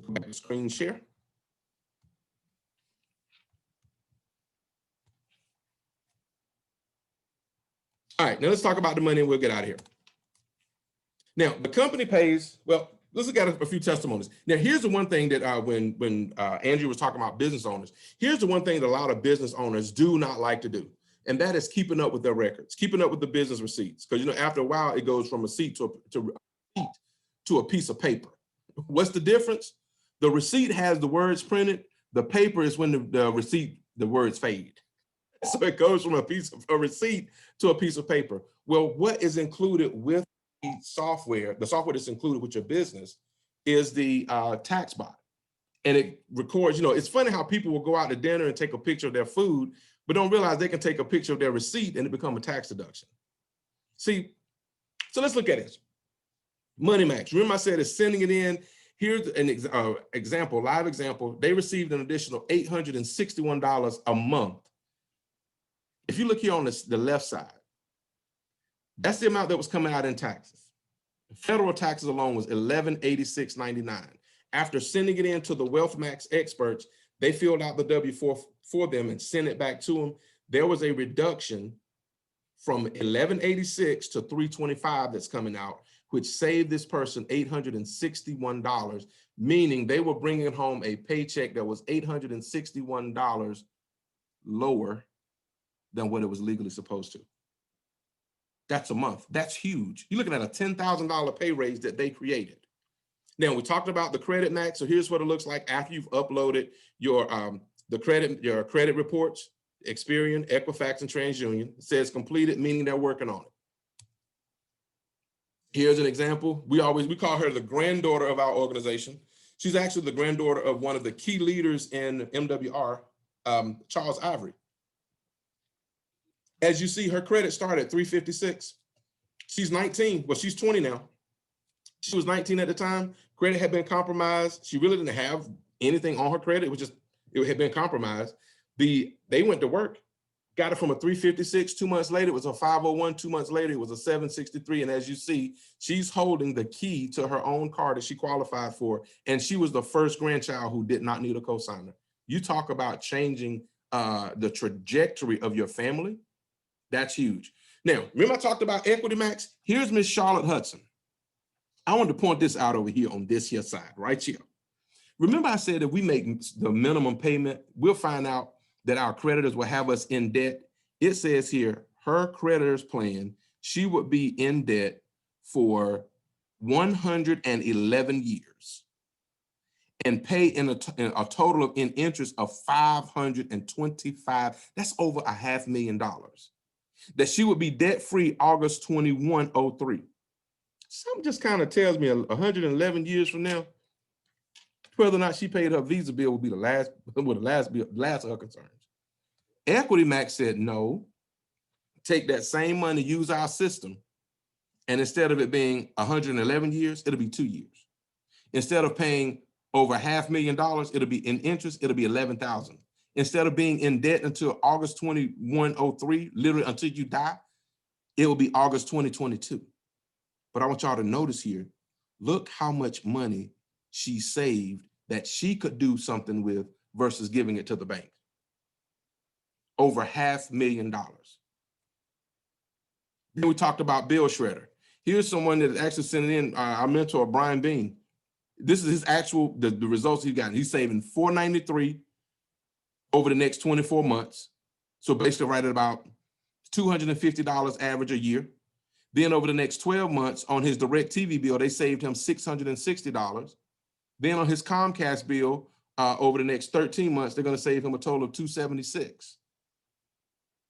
Go back to screen share. All right, now let's talk about the money and we'll get out of here. Now, the company pays, well, let's look at a few testimonies. Now, here's the one thing that when Andrea was talking about business owners, here's the one thing that a lot of business owners do not like to do, and that is keeping up with their records, keeping up with the business receipts. Because, you know, after a while, it goes from a receipt to a piece of paper. What's the difference? The receipt has the words printed. The paper is when the receipt, the words fade. So it goes from a receipt to a piece of paper. Well, what is included with the software that's included with your business is the tax bot. And it records, you know, it's funny how people will go out to dinner and take a picture of their food, but don't realize they can take a picture of their receipt and it become a tax deduction. See, so let's look at this. Money Max, remember I said it's sending it in. Here's an example, live example. They received an additional $861 a month. If you look here on the left side, that's the amount that was coming out in taxes. Federal taxes alone was $1,186.99. After sending it in to the Wealth Max experts, they filled out the W-4 for them and sent it back to them. There was a reduction from $1,186 to $325 that's coming out, which saved this person $861, meaning they were bringing home a paycheck that was $861 lower than what it was legally supposed to. That's a month. That's huge. You're looking at a $10,000 pay raise that they created. Now, we talked about the credit max. So here's what it looks like after you've uploaded your credit reports, Experian, Equifax, and TransUnion. It says completed, meaning they're working on it. Here's an example. We call her the granddaughter of our organization. She's actually the granddaughter of one of the key leaders in MWR, Charles Ivory. As you see, her credit started at 356. She's 19. Well, she's 20 now. She was 19 at the time. Credit had been compromised. She really didn't have anything on her credit. It had been compromised. They went to work, got it from a 356. 2 months later, it was a 501. 2 months later, it was a 763. And as you see, she's holding the key to her own car that she qualified for. And she was the first grandchild who did not need a cosigner. You talk about changing the trajectory of your family. That's huge. Now, remember I talked about Equity Max? Here's Miss Charlotte Hudson. I wanted to point this out over here on this here side, right here. Remember I said if we make the minimum payment, we'll find out that our creditors will have us in debt. It says here, her creditors plan, she would be in debt for 111 years and pay in a total of in interest of $525. That's over $500,000. That she would be debt-free August 2103. Something just kind of tells me 111 years from now, whether or not she paid her Visa bill will be the last of her concerns. Equity Max said, no, take that same money, use our system, and instead of it being 111 years, it'll be 2 years. Instead of paying over $500,000, it'll be in interest, it'll be $11,000. Instead of being in debt until August 2103, literally until you die, it will be August 2022. But I want y'all to notice here, look how much money she saved that she could do something with versus giving it to the bank. Over $500,000. Then we talked about Bill Shredder. Here's someone that actually sent in our mentor, Brian Bean. This is his actual, the results he got. He's saving $493 over the next 24 months. So basically right at about $250 average a year. Then over the next 12 months on his DirecTV bill, they saved him $660. Then on his Comcast bill, over the next 13 months, they're going to save him a total of $276.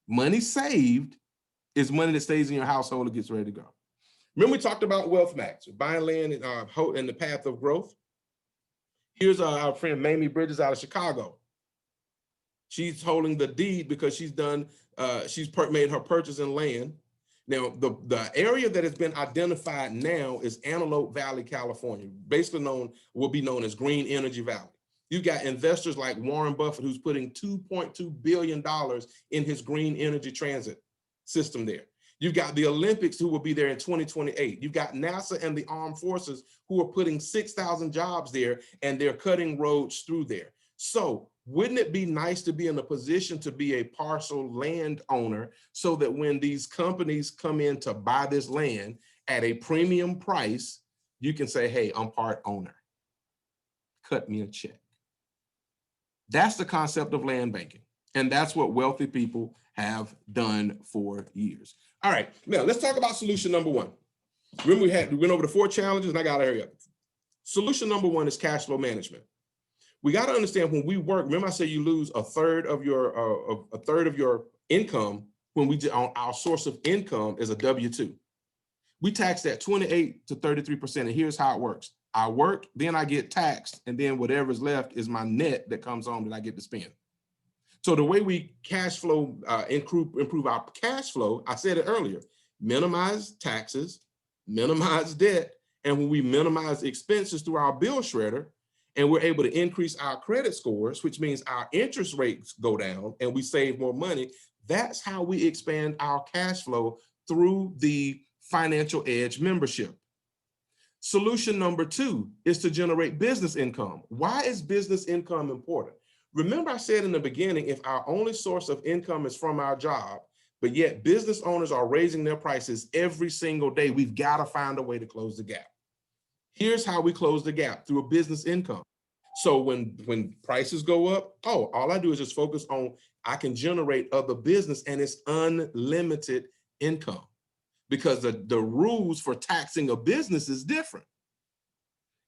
Money saved is money that stays in your household and gets ready to go. Remember we talked about Wealth Max, buying land in the path of growth. Here's our friend Mamie Bridges out of Chicago. She's holding the deed because she's made her purchase in land. Now, the area that has been identified now is Antelope Valley, California, basically will be known as Green Energy Valley. You've got investors like Warren Buffett, who's putting $2.2 billion in his green energy transit system there. You've got the Olympics who will be there in 2028. You've got NASA and the armed forces who are putting 6,000 jobs there, and they're cutting roads through there. So wouldn't it be nice to be in a position to be a parcel land owner so that when these companies come in to buy this land at a premium price, you can say, hey, I'm part owner. Cut me a check. That's the concept of land banking. And that's what wealthy people have done for years. All right, now let's talk about solution number one. Remember we went over the 4 challenges and I gotta hurry up. Solution number one is cash flow management. We got to understand when we work, remember I said you lose a third of your income when we on our source of income is a W-2. We tax that 28 to 33%, and here's how it works. I work, then I get taxed, and then whatever's left is my net that comes home that I get to spend. So the way we cash flow, improve our cash flow, I said it earlier, minimize taxes, minimize debt, and when we minimize expenses through our bill shredder, and we're able to increase our credit scores, which means our interest rates go down and we save more money, that's how we expand our cash flow through the Financial Edge membership. Solution number 2 is to generate business income. Why is business income important? Remember I said in the beginning, if our only source of income is from our job, but yet business owners are raising their prices every single day, we've got to find a way to close the gap. Here's how we close the gap, through a business income. So when prices go up, all I do is just focus on, I can generate other business and it's unlimited income, because the rules for taxing a business is different.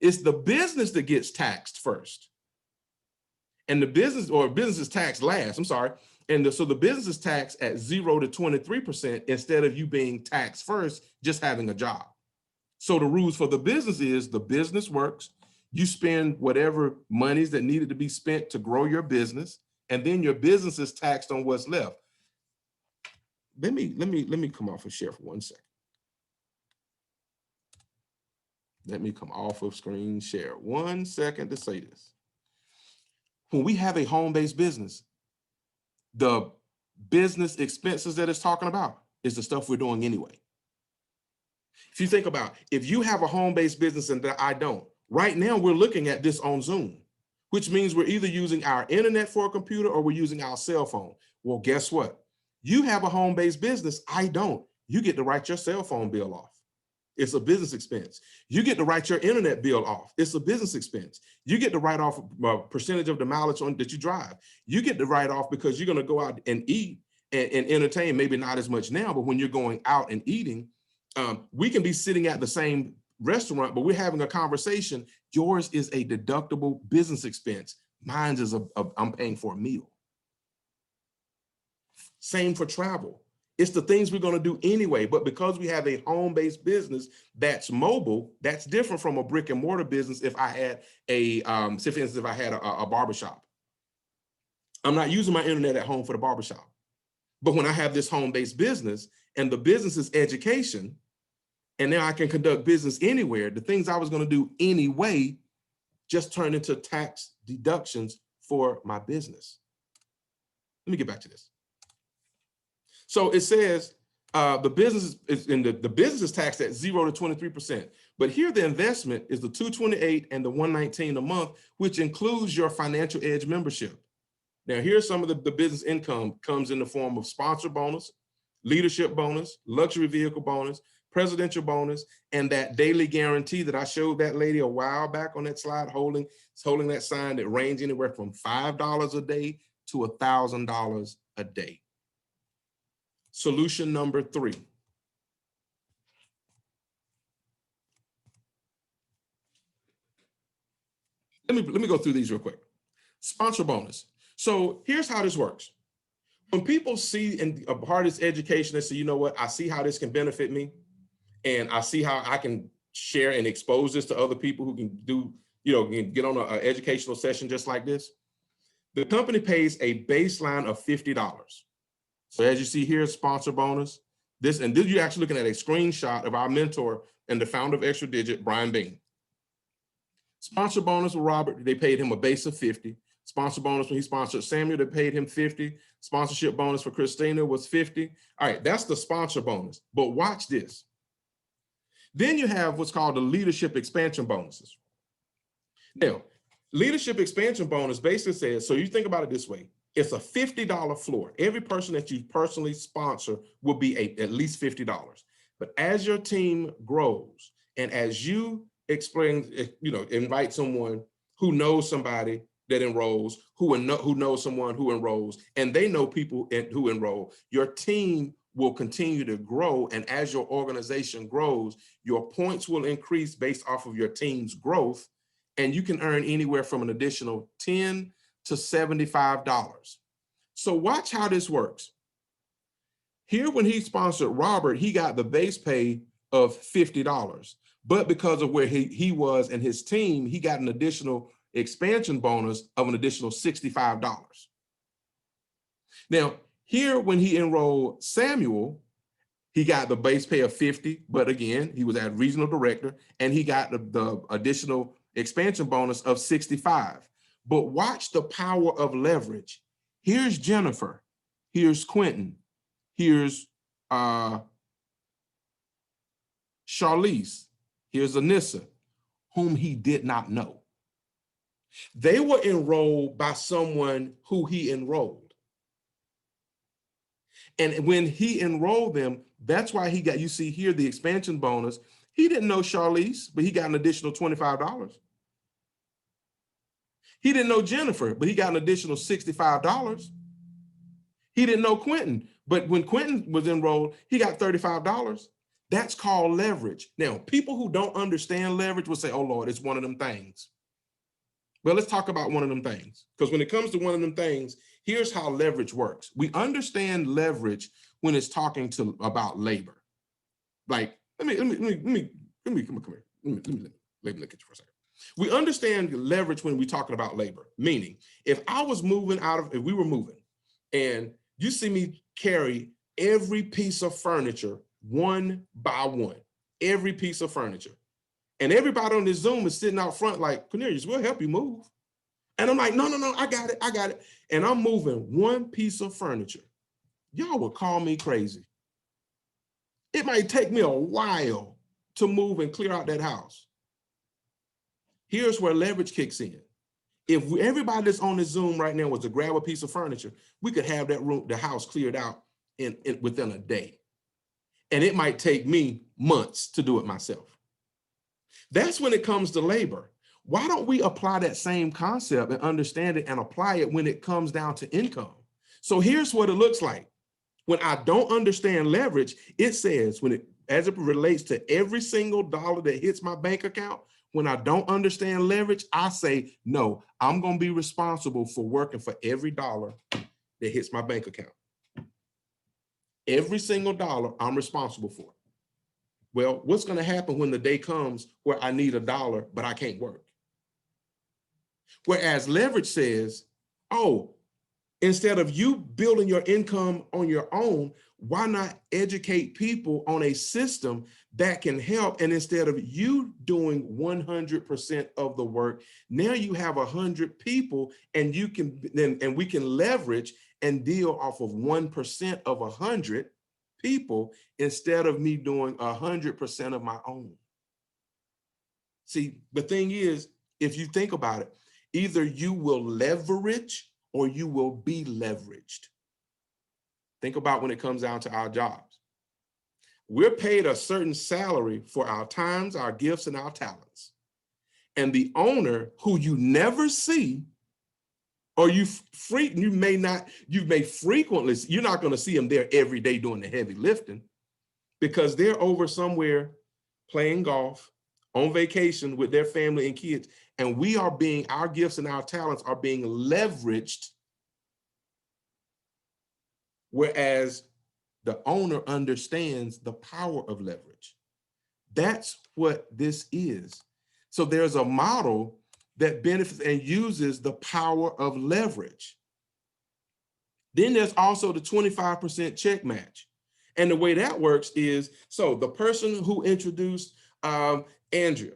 It's the business that gets taxed first. And the business is taxed last, I'm sorry. And so the business is taxed at 0 to 23% instead of you being taxed first, just having a job. So the rules for the business is the business works, you spend whatever monies that needed to be spent to grow your business, and then your business is taxed on what's left. Let me come off of share for 1 second. Let me come off of screen share 1 second to say this. When we have a home-based business, the business expenses that it's talking about is the stuff we're doing anyway. If you think about, if you have a home-based business and that I don't, right now we're looking at this on Zoom, which means we're either using our internet for a computer or we're using our cell phone. Well, guess what? You have a home-based business, I don't. You get to write your cell phone bill off. It's a business expense. You get to write your internet bill off. It's a business expense. You get to write off a percentage of the mileage that you drive. You get to write off because you're going to go out and eat and entertain, maybe not as much now, but when you're going out and eating, we can be sitting at the same restaurant, but we're having a conversation. Yours is a deductible business expense. Mine is I'm paying for a meal. Same for travel. It's the things we're going to do anyway, but because we have a home-based business that's mobile, that's different from a brick and mortar business. If I had a, say for instance, if I had a barbershop, I'm not using my internet at home for the barbershop. But when I have this home-based business and the business is education, and now I can conduct business anywhere, the things I was going to do anyway just turn into tax deductions for my business. Let me get back to this. So it says the business is in the business is taxed at 0 to 23%. But here the investment is the $228 and the $119 a month, which includes your Financial Edge membership. Now here's some of the business income comes in the form of sponsor bonus, leadership bonus, luxury vehicle bonus, presidential bonus, and that daily guarantee that I showed that lady a while back on that slide holding that sign that range anywhere from $5 a day to $1,000 a day. Solution number 3. Let me go through these real quick. Sponsor bonus. So here's how this works. When people see in a part of this education, they say, you know what, I see how this can benefit me, and I see how I can share and expose this to other people who can do, can get on an educational session just like this. The company pays a baseline of $50. So as you see here, sponsor bonus. This you're actually looking at a screenshot of our mentor and the founder of Extra Digit, Brian Bean. Sponsor bonus with Robert, they paid him a base of $50. Sponsor bonus when he sponsored Samuel, they paid him 50. Sponsorship bonus for Christina was 50. All right, that's the sponsor bonus. But watch this. Then you have what's called the leadership expansion bonuses. Now, leadership expansion bonus basically says, so you think about it this way, it's a $50 floor. Every person that you personally sponsor will be at least $50. But as your team grows and as you explain, invite someone who knows somebody that enrolls, who knows someone who enrolls, and they know people who enroll, your team will continue to grow. And as your organization grows, your points will increase based off of your team's growth. And you can earn anywhere from an additional $10 to $75. So watch how this works. Here, when he sponsored Robert, he got the base pay of $50. But because of where he was and his team, he got an additional expansion bonus of an additional $65. Now, here, when he enrolled Samuel, he got the base pay of 50, but again, he was at regional director, and he got the additional expansion bonus of 65. But watch the power of leverage. Here's Jennifer, here's Quentin, here's Charlize, here's Anissa, whom he did not know. They were enrolled by someone who he enrolled. And when he enrolled them, that's why he got, you see here, the expansion bonus. He didn't know Charlize, but he got an additional $25. He didn't know Jennifer, but he got an additional $65. He didn't know Quentin, but when Quentin was enrolled, he got $35. That's called leverage. Now, people who don't understand leverage will say, oh Lord, it's one of them things. Well, let's talk about one of them things. Because when it comes to one of them things, here's how leverage works. We understand leverage when it's talking about labor. Like, let me come here. Let me look at you for a second. We understand leverage when we're talking about labor, meaning if we were moving and you see me carry every piece of furniture one by one, every piece of furniture, and everybody on this Zoom is sitting out front like, Cornelius, we'll help you move. And I'm like, no, I got it. And I'm moving one piece of furniture. Y'all would call me crazy. It might take me a while to move and clear out that house. Here's where leverage kicks in. If everybody that's on this Zoom right now was to grab a piece of furniture, we could have the house cleared out within a day. And it might take me months to do it myself. That's when it comes to labor. Why don't we apply that same concept and understand it and apply it when it comes down to income? So here's what it looks like. When I don't understand leverage, it says as it relates to every single dollar that hits my bank account, when I don't understand leverage, I say, no, I'm going to be responsible for working for every dollar that hits my bank account. Every single dollar I'm responsible for. Well, what's going to happen when the day comes where I need $1, but I can't work? Whereas leverage says, oh, instead of you building your income on your own, why not educate people on a system that can help? And instead of you doing 100% of the work, now you have 100 people, and we can leverage and deal off of 1% of 100 people instead of me doing 100% of my own. See, the thing is, if you think about it, either you will leverage or you will be leveraged. Think about when it comes down to our jobs. We're paid a certain salary for our times, our gifts, and our talents. And the owner, who you never see, or you may frequently, you're not going to see them there every day doing the heavy lifting, because they're over somewhere playing golf, on vacation with their family and kids. And our gifts and our talents are being leveraged, whereas the owner understands the power of leverage. That's what this is. So there's a model that benefits and uses the power of leverage. Then there's also the 25% check match. And the way that works is, so the person who introduced Andrea,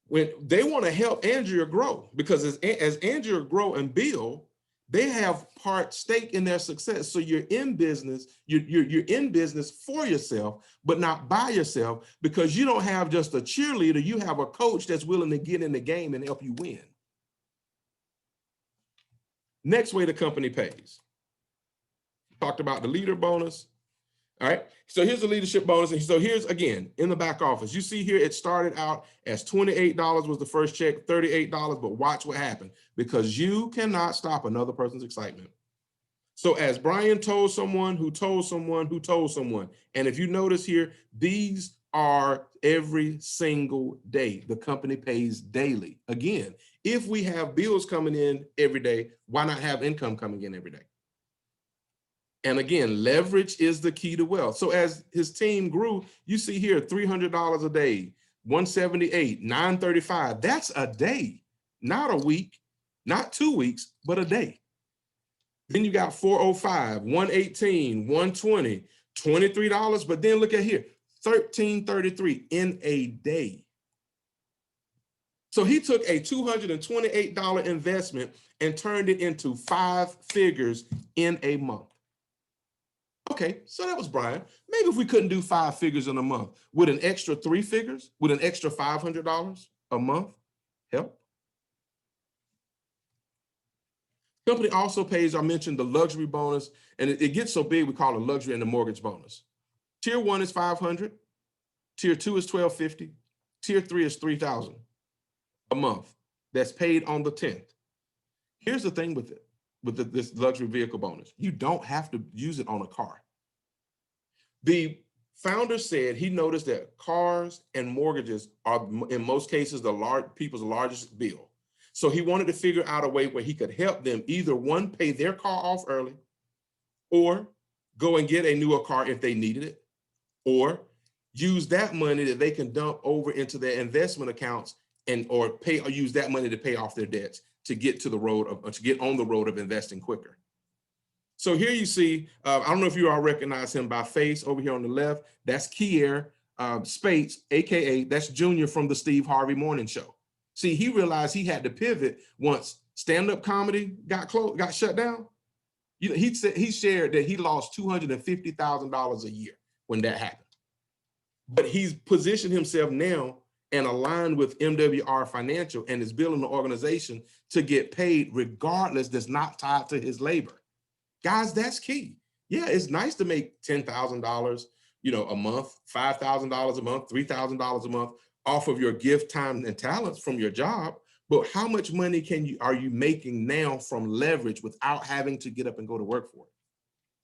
when they want to help Andrea grow, because as Andrea grow and build, they have part stake in their success. So you're in business, you're in business for yourself, but not by yourself, because you don't have just a cheerleader, you have a coach that's willing to get in the game and help you win. Next way the company pays. Talked about the leader bonus. All right, so here's the leadership bonus. And so here's, again, in the back office, you see here, it started out as $28 was the first check, $38, but watch what happened, because you cannot stop another person's excitement. So as Brian told someone who told someone who told someone, and if you notice here, these are every single day. The company pays daily. Again, if we have bills coming in every day, why not have income coming in every day? And again, leverage is the key to wealth. So as his team grew, you see here, $300 a day, 178, 935. That's a day, not a week, not 2 weeks, but a day. Then you got 405, 118, 120, $23. But then look at here, 1333 in a day. So he took a $228 investment and turned it into 5 figures in a month. Okay, so that was Brian. Maybe if we couldn't do 5 figures in a month, would an extra 3 figures, would an extra $500 a month help? Company also pays, I mentioned the luxury bonus, and it gets so big, we call it luxury and the mortgage bonus. Tier 1 is $500, tier 2 is $1,250, tier 3 is $3,000 a month. That's paid on the 10th. Here's the thing with it. With this luxury vehicle bonus, you don't have to use it on a car. The founder said he noticed that cars and mortgages are, in most cases, people's largest bill. So he wanted to figure out a way where he could help them either, one, pay their car off early, or go and get a newer car if they needed it, or use that money that they can dump over into their investment accounts or use that money to pay off their debts, to get to the road of, to get on the road of investing quicker. So here you see, I don't know if you all recognize him by face over here on the left. That's Kier Spates, AKA that's Junior from the Steve Harvey Morning Show. See, he realized he had to pivot once stand-up comedy got shut down. You know, he shared that he lost $250,000 a year when that happened. But he's positioned himself now and aligned with MWR Financial and is building an organization to get paid regardless, that's not tied to his labor. Guys, that's key. Yeah, it's nice to make $10,000, a month, $5,000 a month, $3,000 a month off of your gift, time, and talents from your job. But how much money are you making now from leverage without having to get up and go to work for it?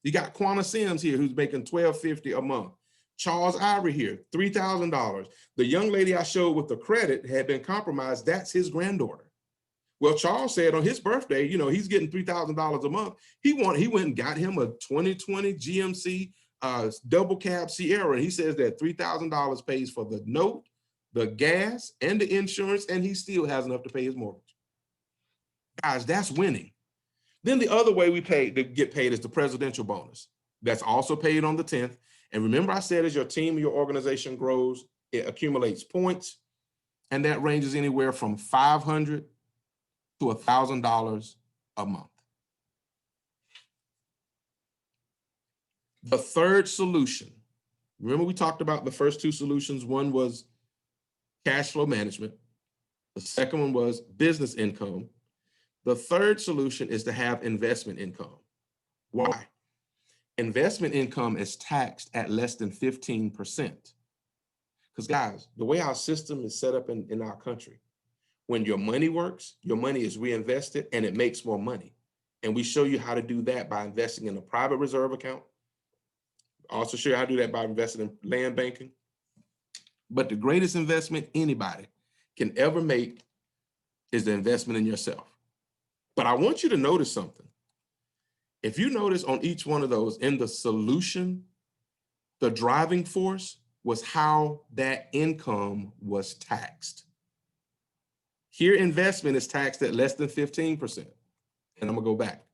You got Quanah Sims here, who's making $1,250 a month. Charles Ivory here, $3,000. The young lady I showed with the credit had been compromised. That's his granddaughter. Well, Charles said on his birthday, he's getting $3,000 a month. He went and got him a 2020 GMC double cab Sierra. And he says that $3,000 pays for the note, the gas, and the insurance, and he still has enough to pay his mortgage. Guys, that's winning. Then the other way we get paid is the presidential bonus. That's also paid on the 10th. And remember I said, as your team, your organization grows, it accumulates points, and that ranges anywhere from $500 to $1,000 a month. The third solution, remember we talked about the first 2 solutions. One was cash flow management. The second one was business income. The third solution is to have investment income. Why? Investment income is taxed at less than 15%. Because guys, the way our system is set up in our country, when your money works, your money is reinvested and it makes more money. And we show you how to do that by investing in a private reserve account. Also show you how to do that by investing in land banking. But the greatest investment anybody can ever make is the investment in yourself. But I want you to notice something. If you notice on each one of those, in the solution, the driving force was how that income was taxed. Here, investment is taxed at less than 15%. And I'm gonna go back.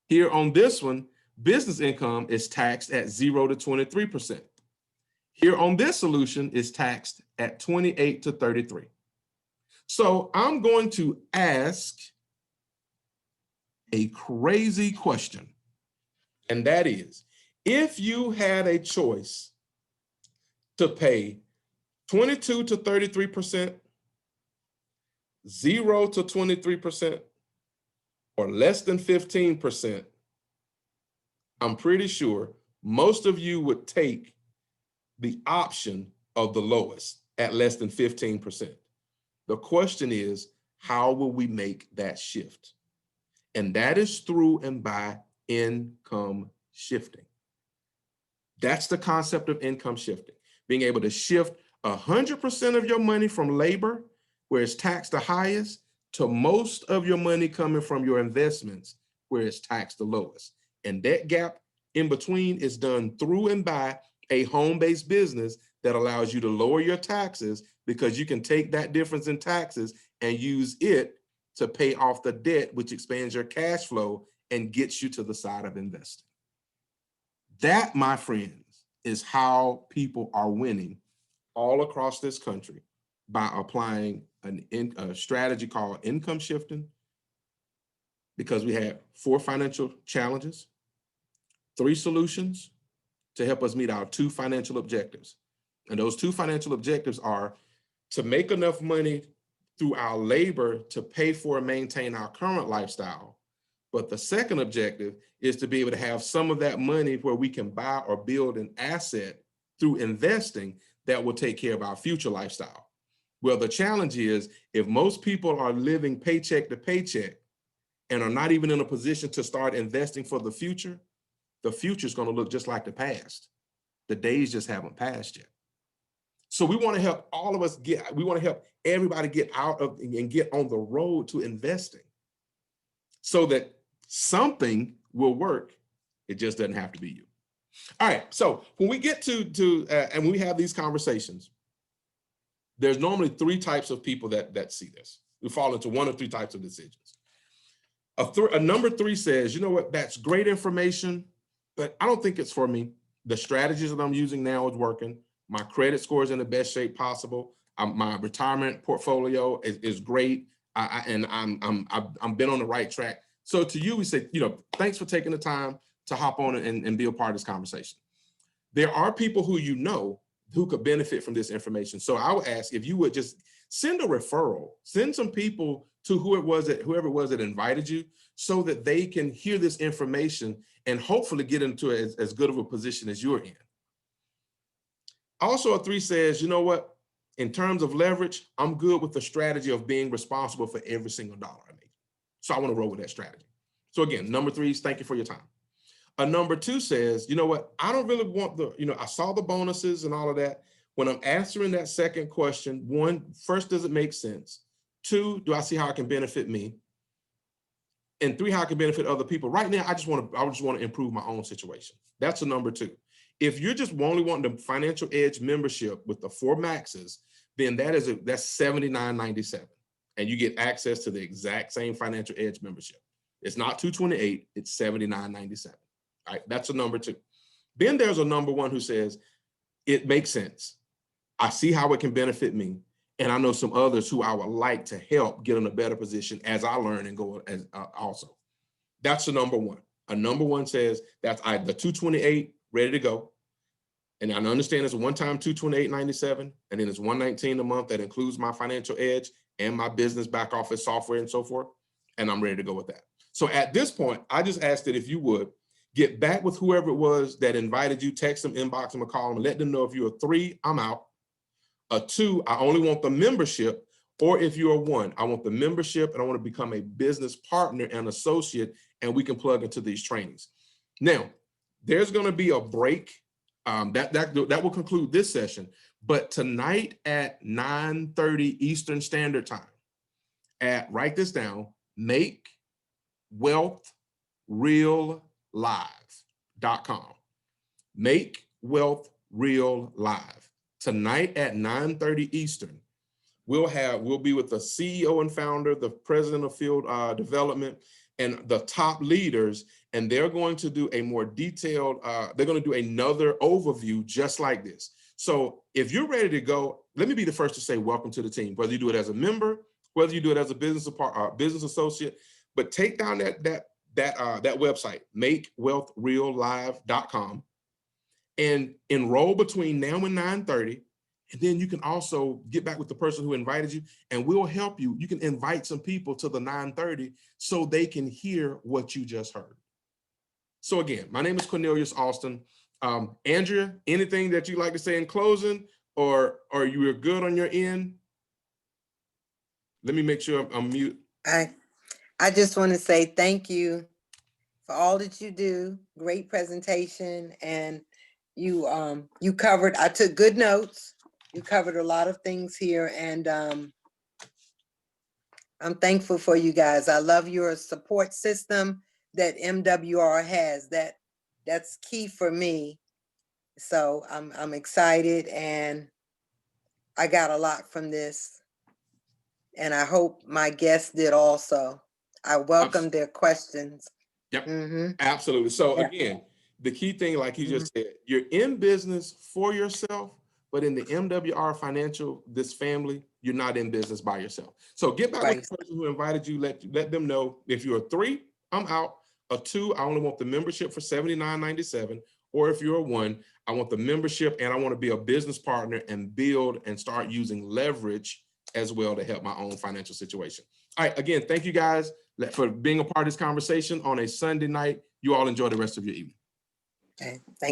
Here on this one, business income is taxed at 0 to 23%. Here on this solution is taxed at 28 to 33. So I'm going to ask a crazy question. And that is, if you had a choice to pay 22 to 33%, 0 to 23%, or less than 15%, I'm pretty sure most of you would take the option of the lowest at less than 15%. The question is, how will we make that shift? And that is through and by income shifting. That's the concept of income shifting, being able to shift 100% of your money from labor, where it's taxed the highest, to most of your money coming from your investments, where it's taxed the lowest. And that gap in between is done through and by a home-based business that allows you to lower your taxes, because you can take that difference in taxes and use it to pay off the debt, which expands your cash flow and gets you to the side of investing. That, my friends, is how people are winning all across this country by applying a strategy called income shifting, because we have 4 financial challenges, 3 solutions to help us meet our 2 financial objectives. And those 2 financial objectives are to make enough money through our labor to pay for and maintain our current lifestyle. But the second objective is to be able to have some of that money where we can buy or build an asset through investing that will take care of our future lifestyle. Well, the challenge is, if most people are living paycheck to paycheck and are not even in a position to start investing for the future is going to look just like the past. The days just haven't passed yet. So we want to help all of us we want to help everybody get out of and get on the road to investing, so that something will work. It just doesn't have to be you. All right. So when we get and we have these conversations, there's normally 3 types of people that see this. We fall into 1 of 3 types of decisions. A number 3 says, you know what, that's great information, but I don't think it's for me. The strategies that I'm using now is working. My credit score is in the best shape possible. My retirement portfolio is great. I've been on the right track. So to you, we say, thanks for taking the time to hop on and be a part of this conversation. There are people who could benefit from this information. So I would ask if you would just send a referral, send some people to whoever it was that invited you, so that they can hear this information and hopefully get into as good of a position as you're in. Also, a 3 says, you know what, in terms of leverage, I'm good with the strategy of being responsible for every single dollar I make. So I want to roll with that strategy. So again, number 3 is thank you for your time. A number 2 says, you know what, I don't really want I saw the bonuses and all of that. When I'm answering that second question, 1, first, does it make sense? 2, do I see how it can benefit me? And 3, how it can benefit other people? Right now, I just want to improve my own situation. That's a number 2. If you're just only wanting the Financial Edge membership with the 4 maxes, then that's $79.97. And you get access to the exact same Financial Edge membership. It's not $228, it's $79.97. All right, that's a number 2. Then there's a number 1 who says, it makes sense. I see how it can benefit me. And I know some others who I would like to help get in a better position as I learn and go as also. That's the number 1. A number 1 says that's the $228 ready to go. And I understand it's a one-time $228.97, and then it's $119 a month that includes my Financial Edge and my business back office software and so forth. And I'm ready to go with that. So at this point, I just asked that if you would get back with whoever it was that invited you, text them, inbox them, or call them, and let them know if you're a 3, I'm out. A 2, I only want the membership. Or if you're a 1, I want the membership and I want to become a business partner and associate, and we can plug into these trainings. Now, there's going to be a break. That will conclude this session. But tonight at 9:30 Eastern Standard Time, write this down, MakeWealthRealLive.com. MakeWealthRealLive. Tonight at 9:30 Eastern, we'll be with the CEO and founder, the president of field development, and the top leaders, and they're going to do a more detailed, they're going to do another overview just like this. So if you're ready to go, let me be the first to say welcome to the team, whether you do it as a member whether you do it as a business associate, but take down that website, makewealthreallive.com, and enroll between now and 9:30. And then you can also get back with the person who invited you, and we'll help you. You can invite some people to the 9:30 so they can hear what you just heard. So again, my name is Cornelius Austin. Andrea, anything that you'd like to say in closing, or you are good on your end? Let me make sure I'm mute. I just want to say thank you for all that you do. Great presentation, and you covered. I took good notes. You covered a lot of things here, and I'm thankful for you guys. I love your support system that MWR has. That's key for me. So I'm excited, and I got a lot from this, and I hope my guests did also. I welcome their questions. Yep, Mm-hmm. absolutely. So Yeah. again, the key thing, like you just said, you're in business for yourself, but in the MWR Financial, this family, you're not in business by yourself. So get back with the person who invited you. Let them know, if you're a 3, I'm out. A 2, I only want the membership for $79.97. Or if you're a 1, I want the membership and I want to be a business partner and build and start using leverage as well to help my own financial situation. All right, again, thank you guys for being a part of this conversation on a Sunday night. You all enjoy the rest of your evening. Okay, thank you.